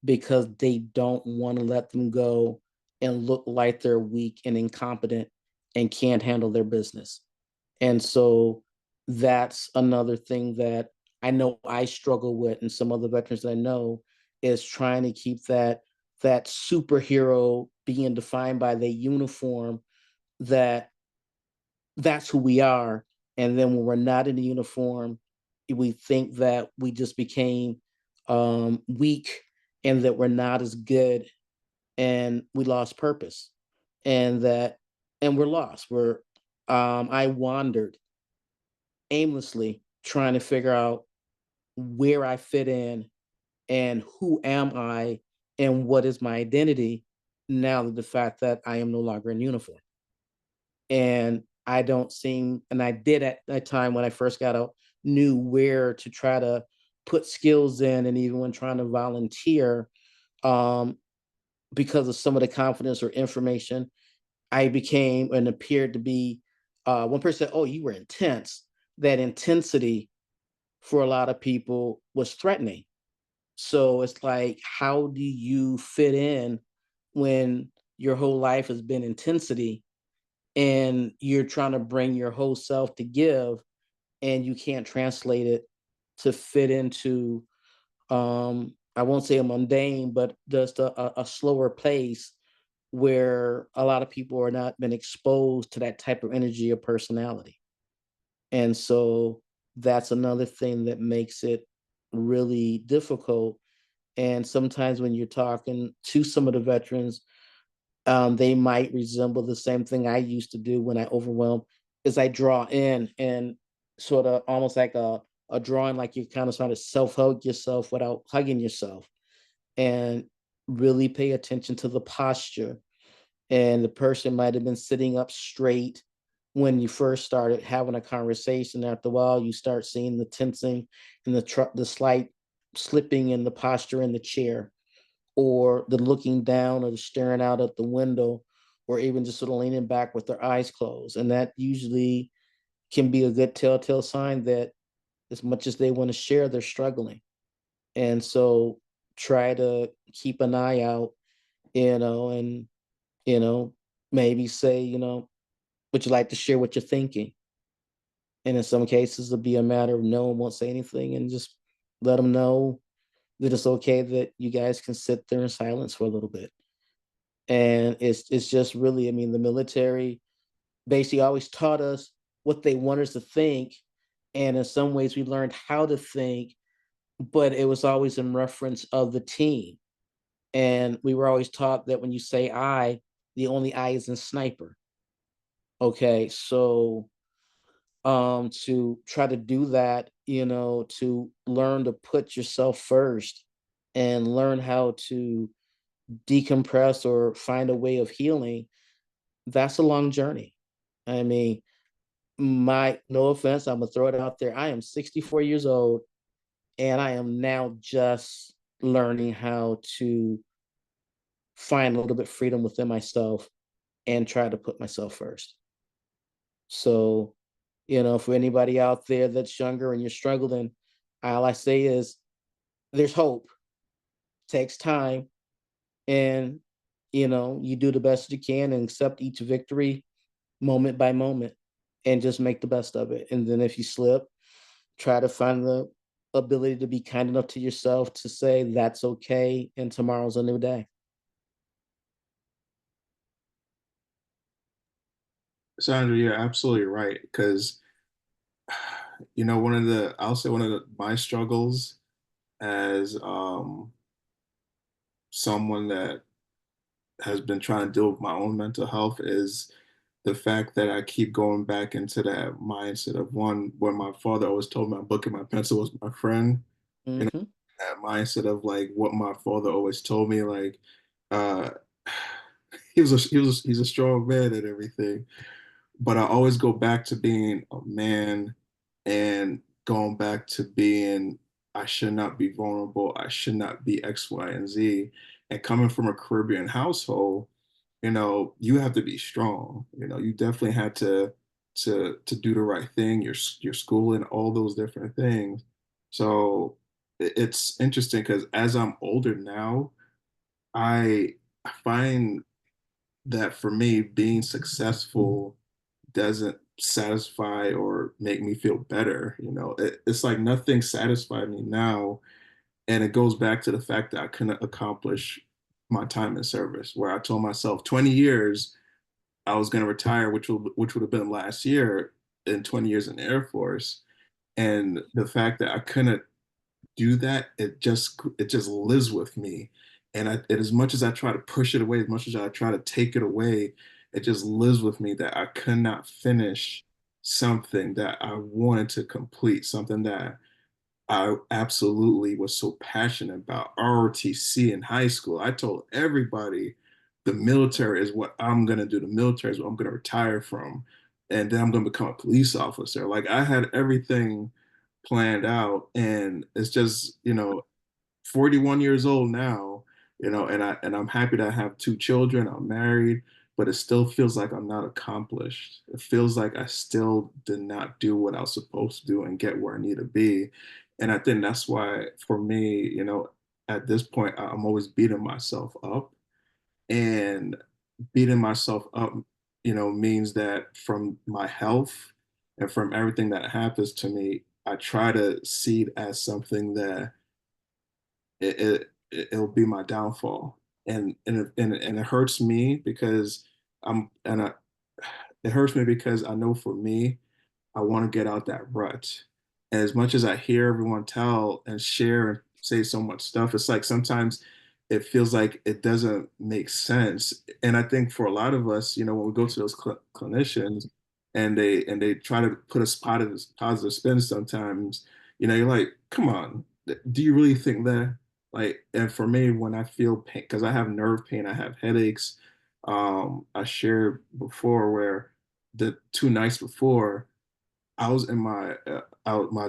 because they don't want to let them go and look like they're weak and incompetent and can't handle their business. And so that's another thing that I know I struggle with, and some other veterans that I know, is trying to keep that superhero being defined by the uniform, that's who we are. And then when we're not in the uniform, we think that we just became weak, and that we're not as good, and we lost purpose. and we're lost. I wandered aimlessly trying to figure out where I fit in and who am I and what is my identity now that the fact that I am no longer in uniform. And I don't seem, and I did at that time when I first got out, knew where to try to put skills in, and even when trying to volunteer, um, because of some of the confidence or information, I became and appeared to be. One person said, "Oh, you were intense." That intensity for a lot of people was threatening. So it's like, how do you fit in when your whole life has been intensity and you're trying to bring your whole self to give, and you can't translate it to fit into, I won't say a mundane, but just a slower pace where a lot of people are not been exposed to that type of energy or personality. And so that's another thing that makes it really difficult. And sometimes when you're talking to some of the veterans, they might resemble the same thing I used to do when I overwhelm, is I draw in and sort of almost like a drawing, like you're kind of trying to self-hug yourself without hugging yourself, and really pay attention to the posture. And the person might have been sitting up straight when you first started having a conversation. After a while, you start seeing the tensing and the slight slipping in the posture in the chair, or the looking down or the staring out at the window, or even just sort of leaning back with their eyes closed. And that usually can be a good telltale sign that as much as they want to share, they're struggling. And so try to keep an eye out, and, you know, maybe say, would you like to share what you're thinking? And in some cases, it'll be a matter of no one won't say anything, and just let them know that it's okay that you guys can sit there in silence for a little bit. And it's just really, I mean, the military basically always taught us what they want us to think, and in some ways we learned how to think, but it was always in reference of the team. And we were always taught that when you say I, the only I is in sniper. Okay, so to try to do that, to learn to put yourself first and learn how to decompress or find a way of healing, that's a long journey. I mean, no offense, I'm gonna throw it out there. I am 64 years old, and I am now just learning how to find a little bit of freedom within myself and try to put myself first. So, for anybody out there that's younger and you're struggling, all I say is there's hope. Takes time, and you do the best you can and accept each victory moment by moment, and just make the best of it. And then if you slip, try to find the ability to be kind enough to yourself to say that's okay, and tomorrow's a new day. Sandra, you're absolutely right. Because, I'll say my struggles as someone that has been trying to deal with my own mental health is the fact that I keep going back into that mindset of one where my father always told me my book and my pencil was my friend. Mm-hmm. That mindset of like what my father always told me, like uh he's a strong man and everything, but I always go back to being a man and going back to being, I should not be vulnerable, I should not be X, Y, and Z. And coming from a Caribbean household, you have to be strong. You definitely had to do the right thing, your school and all those different things. So it's interesting because as I'm older now, I find that for me, being successful doesn't satisfy or make me feel better. It's like nothing satisfied me now. And it goes back to the fact that I couldn't accomplish my time in service, where I told myself 20 years I was going to retire, which would have been last year, in 20 years in the Air Force. And the fact that I couldn't do that, it just lives with me. And as much as I try to push it away, as much as I try to take it away, it just lives with me that I could not finish something that I wanted to complete, something that I absolutely was so passionate about. ROTC in high school, I told everybody the military is what I'm going to do. The military is what I'm going to retire from. And then I'm going to become a police officer. Like I had everything planned out. And it's just, 41 years old now, and I'm happy to have two children. I'm married, but it still feels like I'm not accomplished. It feels like I still did not do what I was supposed to do and get where I need to be. And I think that's why for me, at this point, I'm always beating myself up. And beating myself up, means that from my health and from everything that happens to me, I try to see it as something that it'll be my downfall. And it hurts me because I'm and I it hurts me because I know for me, I want to get out that rut. And as much as I hear everyone tell and share and say so much stuff, it's like sometimes it feels like it doesn't make sense. And I think for a lot of us, when we go to those clinicians and they try to put a positive spin sometimes, you're like, come on, do you really think that? Like, and for me, when I feel pain, because I have nerve pain, I have headaches. I shared before where the 2 nights before, I was in my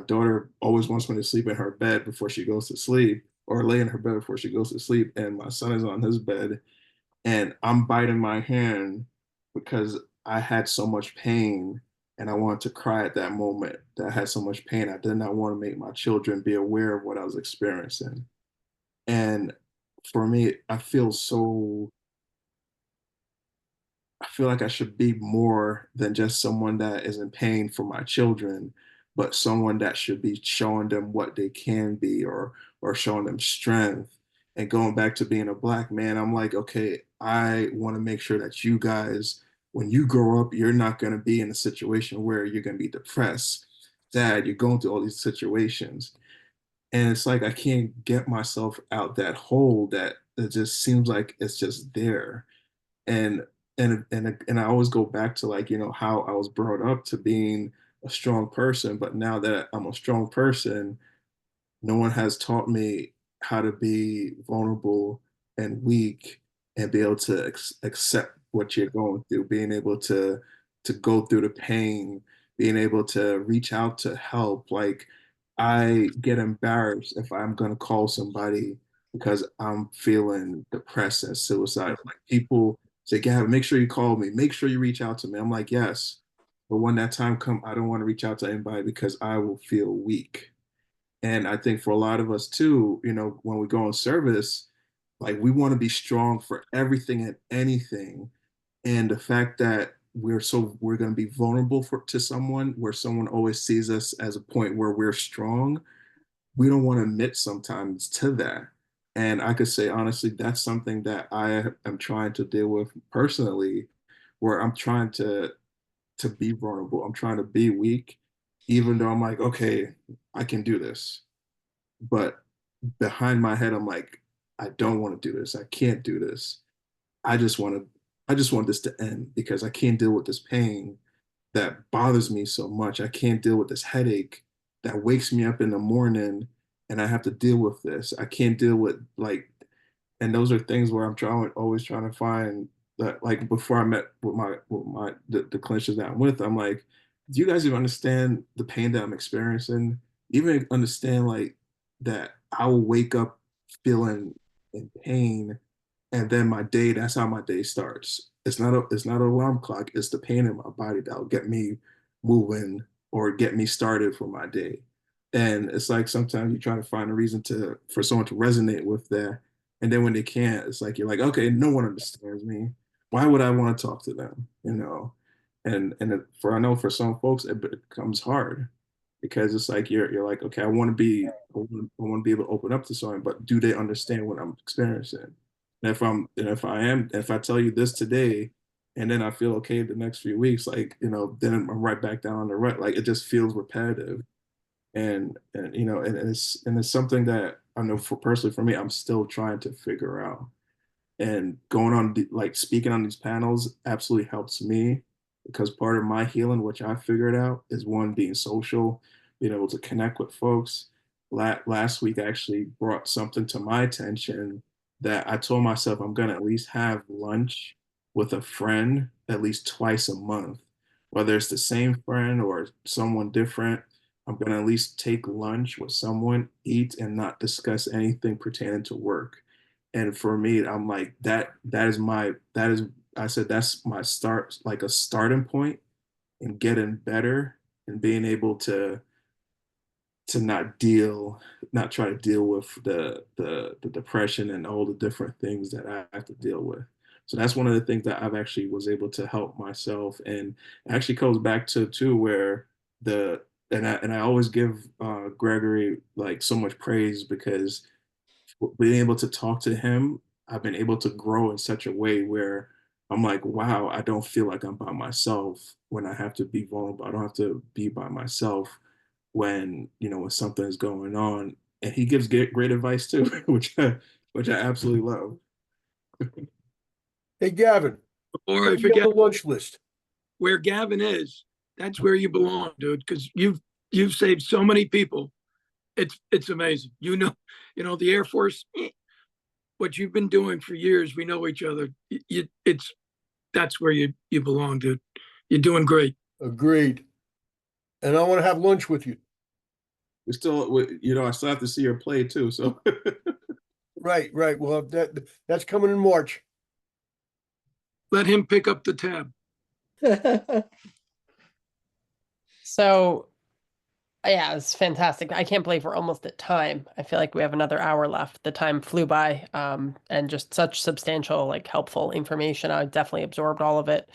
daughter always wants me to sleep in her bed before she goes to sleep, or lay in her bed before she goes to sleep. And my son is on his bed, and I'm biting my hand because I had so much pain, and I wanted to cry at that moment that I had so much pain. I did not want to make my children be aware of what I was experiencing. And for me, I feel like I should be more than just someone that is in pain for my children, but someone that should be showing them what they can be, or showing them strength. And going back to being a black man, I'm like, okay, I want to make sure that you guys, when you grow up, you're not going to be in a situation where you're going to be depressed, sad, you're going through all these situations. And it's like I can't get myself out that hole that it just seems like it's just there. And and and I always go back to, like, how I was brought up to being a strong person, but now that I'm a strong person, no one has taught me how to be vulnerable and weak and be able to accept what you're going through, being able to go through the pain, being able to reach out to help. Like, I get embarrassed if I'm going to call somebody because I'm feeling depressed and suicidal. Like, people say, Gavin, make sure you call me, make sure you reach out to me. I'm like, yes, but when that time comes, I don't want to reach out to anybody because I will feel weak. And I think for a lot of us too, when we go in service, like, we want to be strong for everything and anything. And the fact that we're going to be vulnerable to someone, where someone always sees us as a point where we're strong, we don't want to admit sometimes to that. And I could say honestly, that's something that I am trying to deal with personally, where I'm trying to be vulnerable. I'm trying to be weak, even though I'm like, okay, I can do this. But behind my head, I'm like, I don't want to do this. I can't do this. I just want to, I just want this to end because I can't deal with this pain that bothers me so much. I can't deal with this headache that wakes me up in the morning and I have to deal with this. I can't deal with, like, and those are things where I'm always trying to find that. Like, before I met the clinicians that I'm with, I'm like, do you guys even understand the pain that I'm experiencing? Even understand, like, that I will wake up feeling in pain, and then that's how my day starts. It's not an alarm clock, it's the pain in my body that'll get me moving or get me started for my day. And it's like sometimes you try to find a reason for someone to resonate with that. And then when they can't, it's like you're like, okay, no one understands me. Why would I want to talk to them? I know for some folks it becomes hard because it's like you're like, okay, I want to be able to open up to someone, but do they understand what I'm experiencing? And if I tell you this today, and then I feel okay the next few weeks, like, then I'm right back down on the rut. Like, it just feels repetitive. And it's something that I know personally for me, I'm still trying to figure out. And going on, like speaking on these panels absolutely helps me, because part of my healing, which I figured out, is one, being social, being able to connect with folks. Last week, I actually brought something to my attention that I told myself I'm going to at least have lunch with a friend at least twice a month, whether it's the same friend or someone different. I'm going to at least take lunch with someone, eat, and not discuss anything pertaining to work. And for me, I'm like, I said, that's my start, like a starting point in getting better and being able to not try to deal with the depression and all the different things that I have to deal with. So that's one of the things that I've actually was able to help myself. And it actually goes back to too, where I always give Gregory like so much praise, because being able to talk to him, I've been able to grow in such a way where I'm like, wow, I don't feel like I'm by myself when I have to be vulnerable. I don't have to be by myself when, when something is going on. And he gives great advice too, which I absolutely love. Hey, Gavin, Before what I do you have forget, on the lunch list? where Gavin is, that's where you belong, dude, because you've saved so many people. It's amazing. The Air Force, what you've been doing for years, we know each other. That's where you belong, dude. You're doing great. Agreed. And I want to have lunch with you. I still have to see your play too. So Right. Well, that's coming in March. Let him pick up the tab. So, yeah, it's fantastic. I can't believe we're almost at time. I feel like we have another hour left. The time flew by, and just such substantial, like helpful information. I definitely absorbed all of it.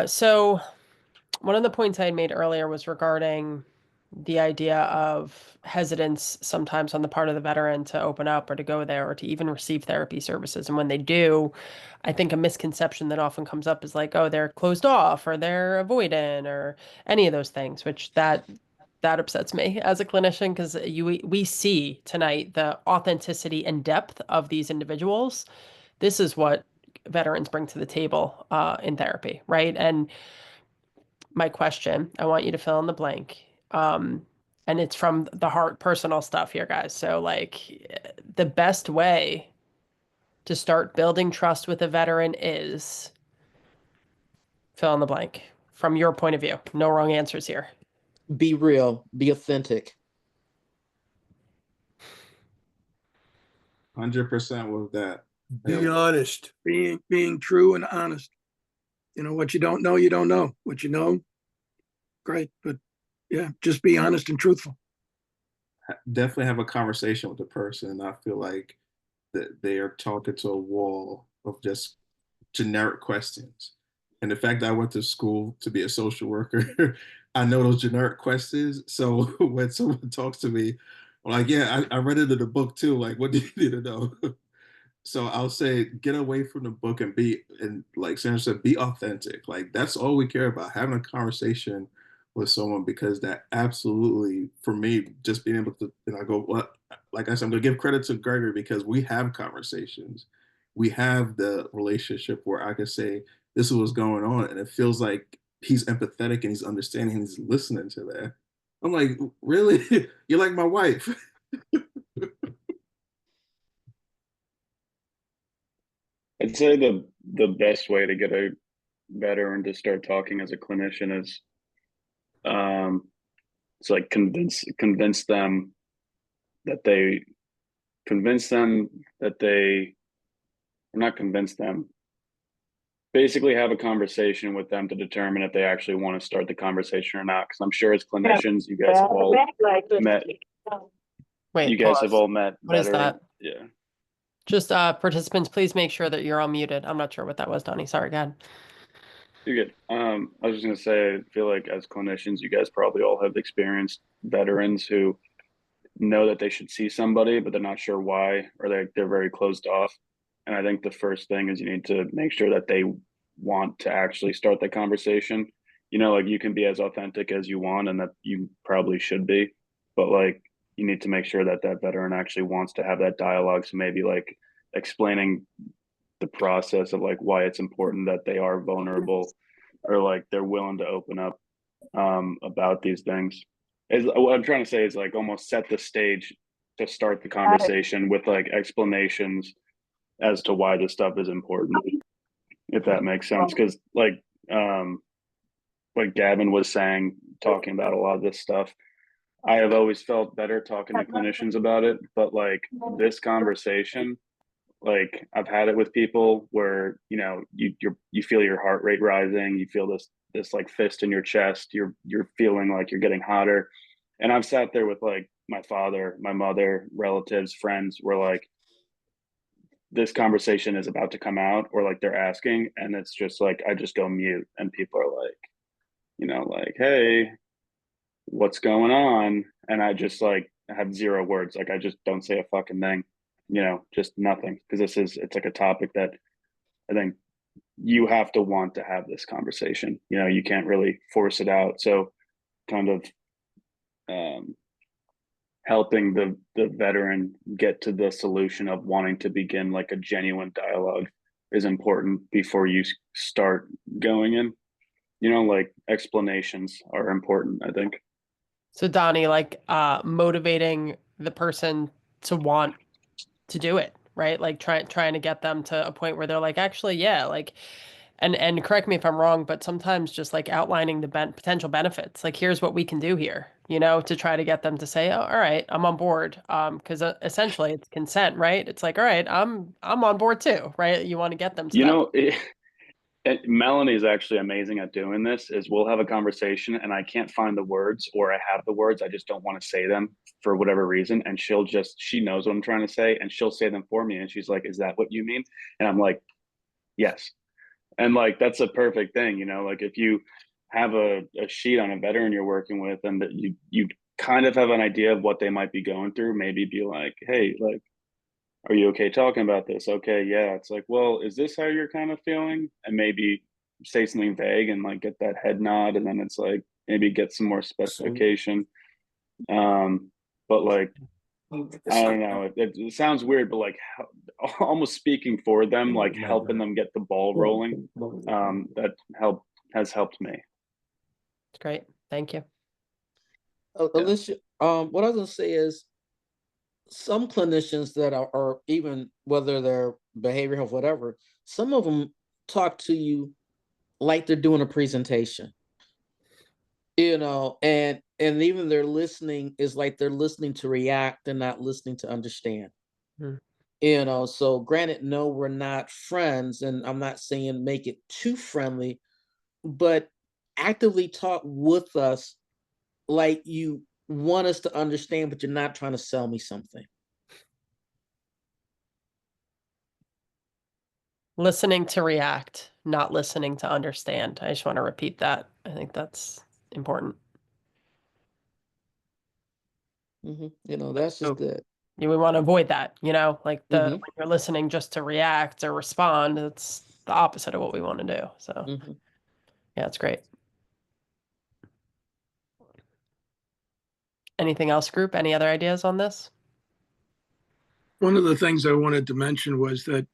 So one of the points I had made earlier was regarding the idea of hesitance sometimes on the part of the veteran to open up or to go there or to even receive therapy services. And when they do, I think a misconception that often comes up is like, oh, they're closed off or they're avoidant or any of those things, which that upsets me as a clinician, because we see tonight the authenticity and depth of these individuals. This is what veterans bring to the table in therapy, right? And my question, I want you to fill in the blank. And it's from the heart, personal stuff here, guys. So, like, the best way to start building trust with a veteran is fill in the blank from your point of view. No wrong answers here. Be real, be authentic. 100% with that. Be honest. Being true and honest. What you don't know, you don't know. What you know, great. But yeah, just be honest and truthful. Definitely have a conversation with the person. I feel like that they are talking to a wall of just generic questions. And the fact that I went to school to be a social worker, I know those generic questions. So when someone talks to me, I'm like, yeah, I read it in the book too. Like, what do you need to know? So I'll say, get away from the book and like Sandra said, be authentic. Like, that's all we care about, having a conversation with someone, because that absolutely, for me, just being able to, and I go, what, like I said, I'm gonna give credit to Gregory, because we have conversations. We have the relationship where I can say, this is what's going on. And it feels like he's empathetic and he's understanding and he's listening to that. I'm like, really? You're like my wife. I'd say the best way to get a veteran to start talking as a clinician is it's like convince them that they or not convince them, basically have a conversation with them to determine if they actually want to start the conversation or not. Because I'm sure as clinicians, you guys have all met. Wait, You guys pause. have all met. What is that? Yeah. Just participants, please make sure that you're all muted. I'm not sure what that was, Donnie. Sorry, go ahead. You're good. I was just gonna say, I feel like as clinicians, you guys probably all have experienced veterans who know that they should see somebody, but they're not sure why, or they're very closed off. And I think the first thing is you need to make sure that they want to actually start the conversation. Like, you can be as authentic as you want, and that you probably should be, but like, you need to make sure that that veteran actually wants to have that dialogue. So maybe like explaining the process of like why it's important that they are vulnerable, or like they're willing to open up about these things. Is what I'm trying to say is like almost set the stage to start the conversation with like explanations as to why this stuff is important, if that makes sense. Because like Gavin was saying, talking about a lot of this stuff, I have always felt better talking to clinicians about it, but like this conversation, like I've had it with people where, you know, you feel your heart rate rising, you feel this like fist in your chest, you're feeling like you're getting hotter. And I've sat there with like my father, my mother, relatives, friends, where like this conversation is about to come out, or like they're asking, and it's just like I just go mute, and people are like, you know, like, hey, what's going on? And I just like have zero words. Like I just don't say a fucking thing, you know, just nothing. Because it's like a topic that I think you have to want to have this conversation. You know, you can't really force it out. So kind of helping the veteran get to the solution of wanting to begin like a genuine dialogue is important before you start going in. You know, like explanations are important, I think. So Donnie, like motivating the person to want to do it, right? Like trying to get them to a point where they're like, actually, yeah, like, and correct me if I'm wrong, but sometimes just like outlining the potential benefits, like here's what we can do here, you know, to try to get them to say, oh, all right, I'm on board. Because essentially it's consent, right? It's like, all right, I'm on board too, right? You want to get them to You that. know, Melanie is actually amazing at doing this. Is we'll have a conversation and I can't find the words, or I have the words, I just don't want to say them for whatever reason, and she knows what I'm trying to say, and she'll say them for me, and she's like, is that what you mean? And I'm like, yes. And like that's a perfect thing, you know, like if you have a sheet on a veteran you're working with, and that you kind of have an idea of what they might be going through, maybe be like, hey, like, are you okay talking about this? Okay, yeah. It's like, well, is this how you're kind of feeling? And maybe say something vague and like get that head nod, and then it's like maybe get some more specification. But like, I don't know, it sounds weird, but like almost speaking for them, like helping them get the ball rolling, that has helped me. It's great. Thank you. Alicia, what I was gonna say is some clinicians that are even whether they're behavioral health, whatever, some of them talk to you like they're doing a presentation, you know, and even their listening is like they're listening to react and not listening to understand. You know, so granted, no, we're not friends, and I'm not saying make it too friendly, but actively talk with us like you want us to understand, but you're not trying to sell me something. Listening to react, not listening to understand. I just want to repeat that. I think that's important. You know, that's just it. We want to avoid that, you know, like when you're listening just to react or respond, it's the opposite of what we want to do. So yeah, it's great. Anything else, group? Any other ideas on this? One of the things I wanted to mention was that,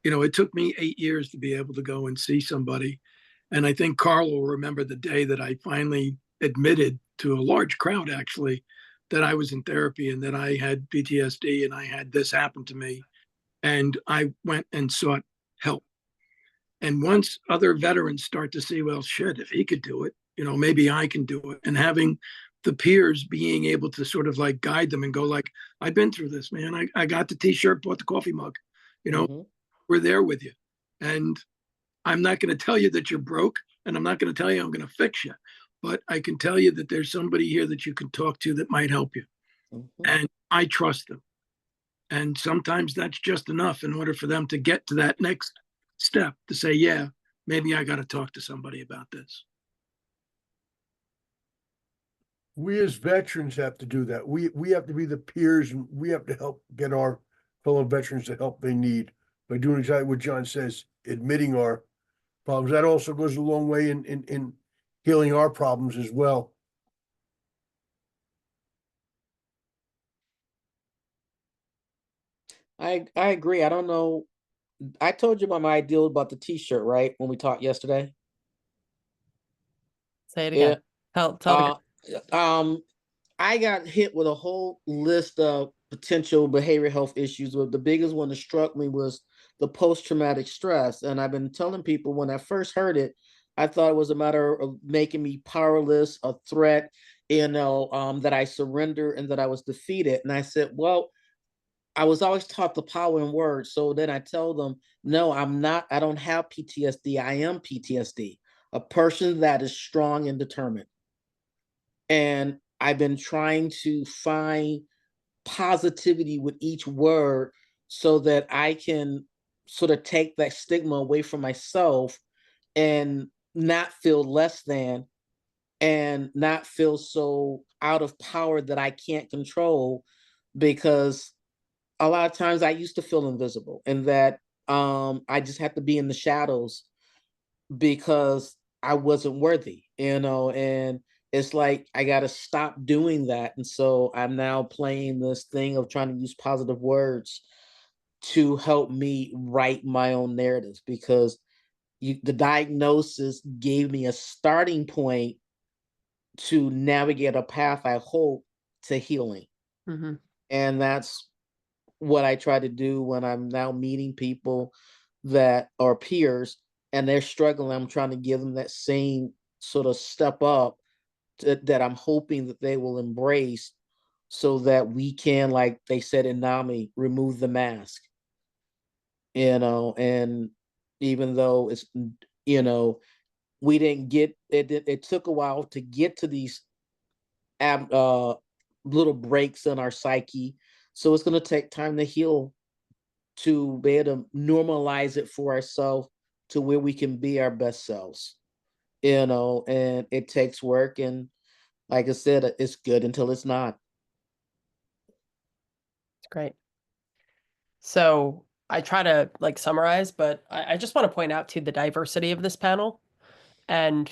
you know, it took me 8 years to be able to go and see somebody. And I think Karl will remember the day that I finally admitted to a large crowd, actually, that I was in therapy and that I had PTSD and I had this happen to me. And I went and sought help. And once other veterans start to see, well, shit, if he could do it, you know, maybe I can do it. And having the peers being able to sort of like guide them and go like, I've been through this, man. I got the t-shirt, bought the coffee mug, you know, we're there with you. And I'm not going to tell you that you're broke, and I'm not going to tell you I'm going to fix you, but I can tell you that there's somebody here that you can talk to that might help you. And I trust them. And sometimes that's just enough in order for them to get to that next step to say, yeah, maybe I got to talk to somebody about this. We as veterans have to do that. We have to be the peers, and we have to help get our fellow veterans the help they need by doing exactly what John says, admitting our problems. That also goes a long way in healing our problems as well. I agree. I don't know. I told you about my ideal about the t-shirt, right? When we talked yesterday. Say it Yeah. again. Tell the I got hit with a whole list of potential behavioral health issues. But the biggest one that struck me was the post-traumatic stress. And I've been telling people when I first heard it, I thought it was a matter of making me powerless, a threat, that I surrender and that I was defeated. And I said, well, I was always taught the power in words. So then I tell them, no, I'm not, I don't have PTSD. I am PTSD, a person that is strong and determined. And I've been trying to find positivity with each word so that I can sort of take that stigma away from myself and not feel less than and not feel so out of power that I can't control, because a lot of times I used to feel invisible and that I just had to be in the shadows because I wasn't worthy, and it's like I got to stop doing that. And so I'm now playing this thing of trying to use positive words to help me write my own narratives, because the diagnosis gave me a starting point to navigate a path, I hope, to healing. Mm-hmm. And that's what I try to do when I'm now meeting people that are peers and they're struggling. I'm trying to give them that same sort of step up that I'm hoping that they will embrace, so that we can, like they said in NAMI, remove the mask, and even though it's, we didn't get it, it took a while to get to these little breaks in our psyche. So it's going to take time to heal, to be able to normalize it for ourselves to where we can be our best selves, and it takes work. And like I said, it's good until it's not. It's great. So I try to like summarize, but I just want to point out to the diversity of this panel and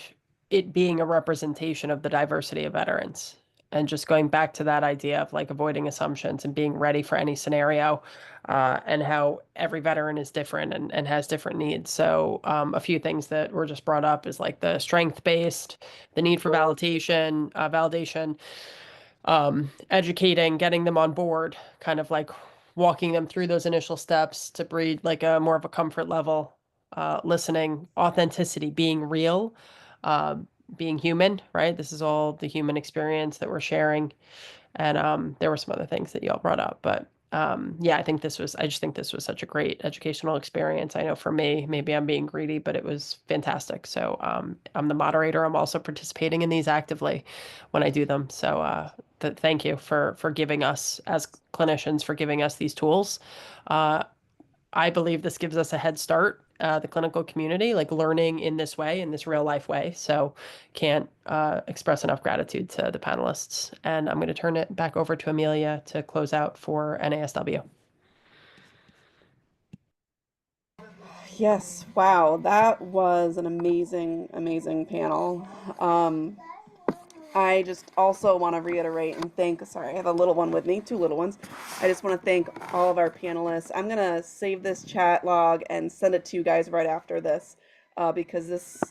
it being a representation of the diversity of veterans. And just going back to that idea of like avoiding assumptions and being ready for any scenario, and how every veteran is different and has different needs. So a few things that were just brought up is like the strength-based, the need for validation, educating, getting them on board, kind of like walking them through those initial steps to breed like a more of a comfort level, listening, authenticity, being real, uh, being human, right? This is all the human experience that we're sharing. And there were some other things that y'all brought up, but yeah, I just think this was such a great educational experience. I know for me, maybe I'm being greedy, but it was fantastic. So I'm the moderator. I'm also participating in these actively when I do them. So thank you for giving us, as clinicians, for giving us these tools. Uh, I believe this gives us a head start, the clinical community, like learning in this way, in this real life way. So can't express enough gratitude to the panelists. And I'm going to turn it back over to Amelia to close out for NASW. Yes, wow, that was an amazing, amazing panel. I just also want to reiterate and thank, sorry, I have a little one with me, two little ones. I just want to thank all of our panelists. I'm going to save this chat log and send it to you guys right after this, because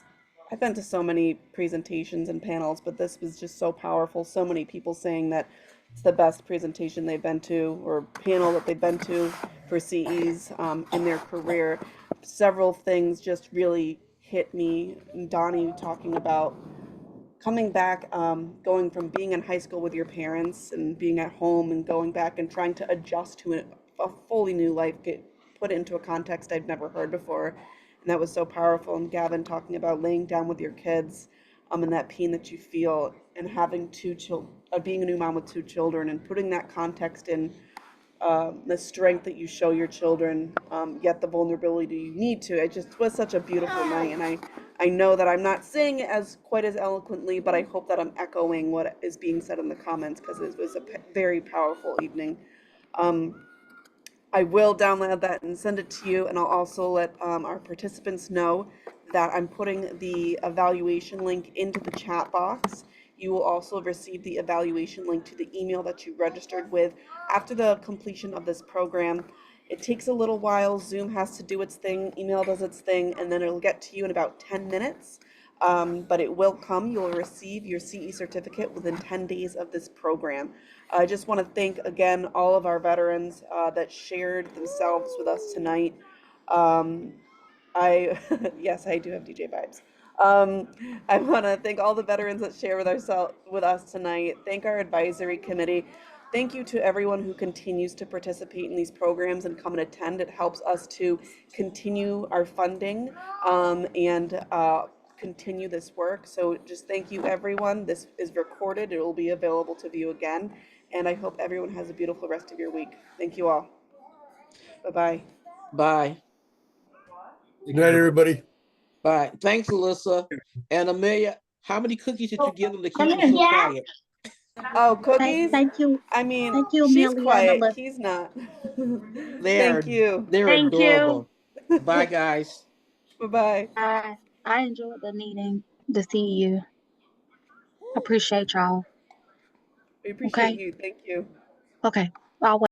I've been to so many presentations and panels, but this was just so powerful. So many people saying that it's the best presentation they've been to or panel that they've been to for CEs in their career. Several things just really hit me. Donnie talking about coming back, going from being in high school with your parents and being at home and going back and trying to adjust to a fully new life, get put into a context I've never heard before. And that was so powerful. And Gavin talking about laying down with your kids, and that pain that you feel, and having being a new mom with two children and putting that context in, the strength that you show your children, yet the vulnerability you need to. It just was such a beautiful night, and I know that I'm not saying it as quite as eloquently, but I hope that I'm echoing what is being said in the comments, because it was a very powerful evening. I will download that and send it to you, and I'll also let our participants know that I'm putting the evaluation link into the chat box. You will also receive the evaluation link to the email that you registered with after the completion of this program. It takes a little while. Zoom has to do its thing, email does its thing, and then it'll get to you in about 10 minutes. But it will come. You will receive your CE certificate within 10 days of this program. I just want to thank again all of our veterans that shared themselves with us tonight. Yes, I do have DJ vibes. I want to thank all the veterans that share with us tonight. Thank our advisory committee. Thank you to everyone who continues to participate in these programs and come and attend. It helps us to continue our funding and continue this work. So just thank you, everyone. This is recorded. It will be available to view again. And I hope everyone has a beautiful rest of your week. Thank you all. Bye-bye. Bye. Good night, everybody. Bye. Thanks, Alyssa. And Amelia, how many cookies did you give them to keep them so quiet? Oh, cookies? Thank you. I mean, Thank you, she's Amelia and quiet. Alyssa. He's not. They're Thank you. Thank adorable. Bye, guys. Bye-bye. I enjoyed the meeting to see you. Appreciate y'all. We appreciate Okay. you. Thank you. Okay. I'll wait.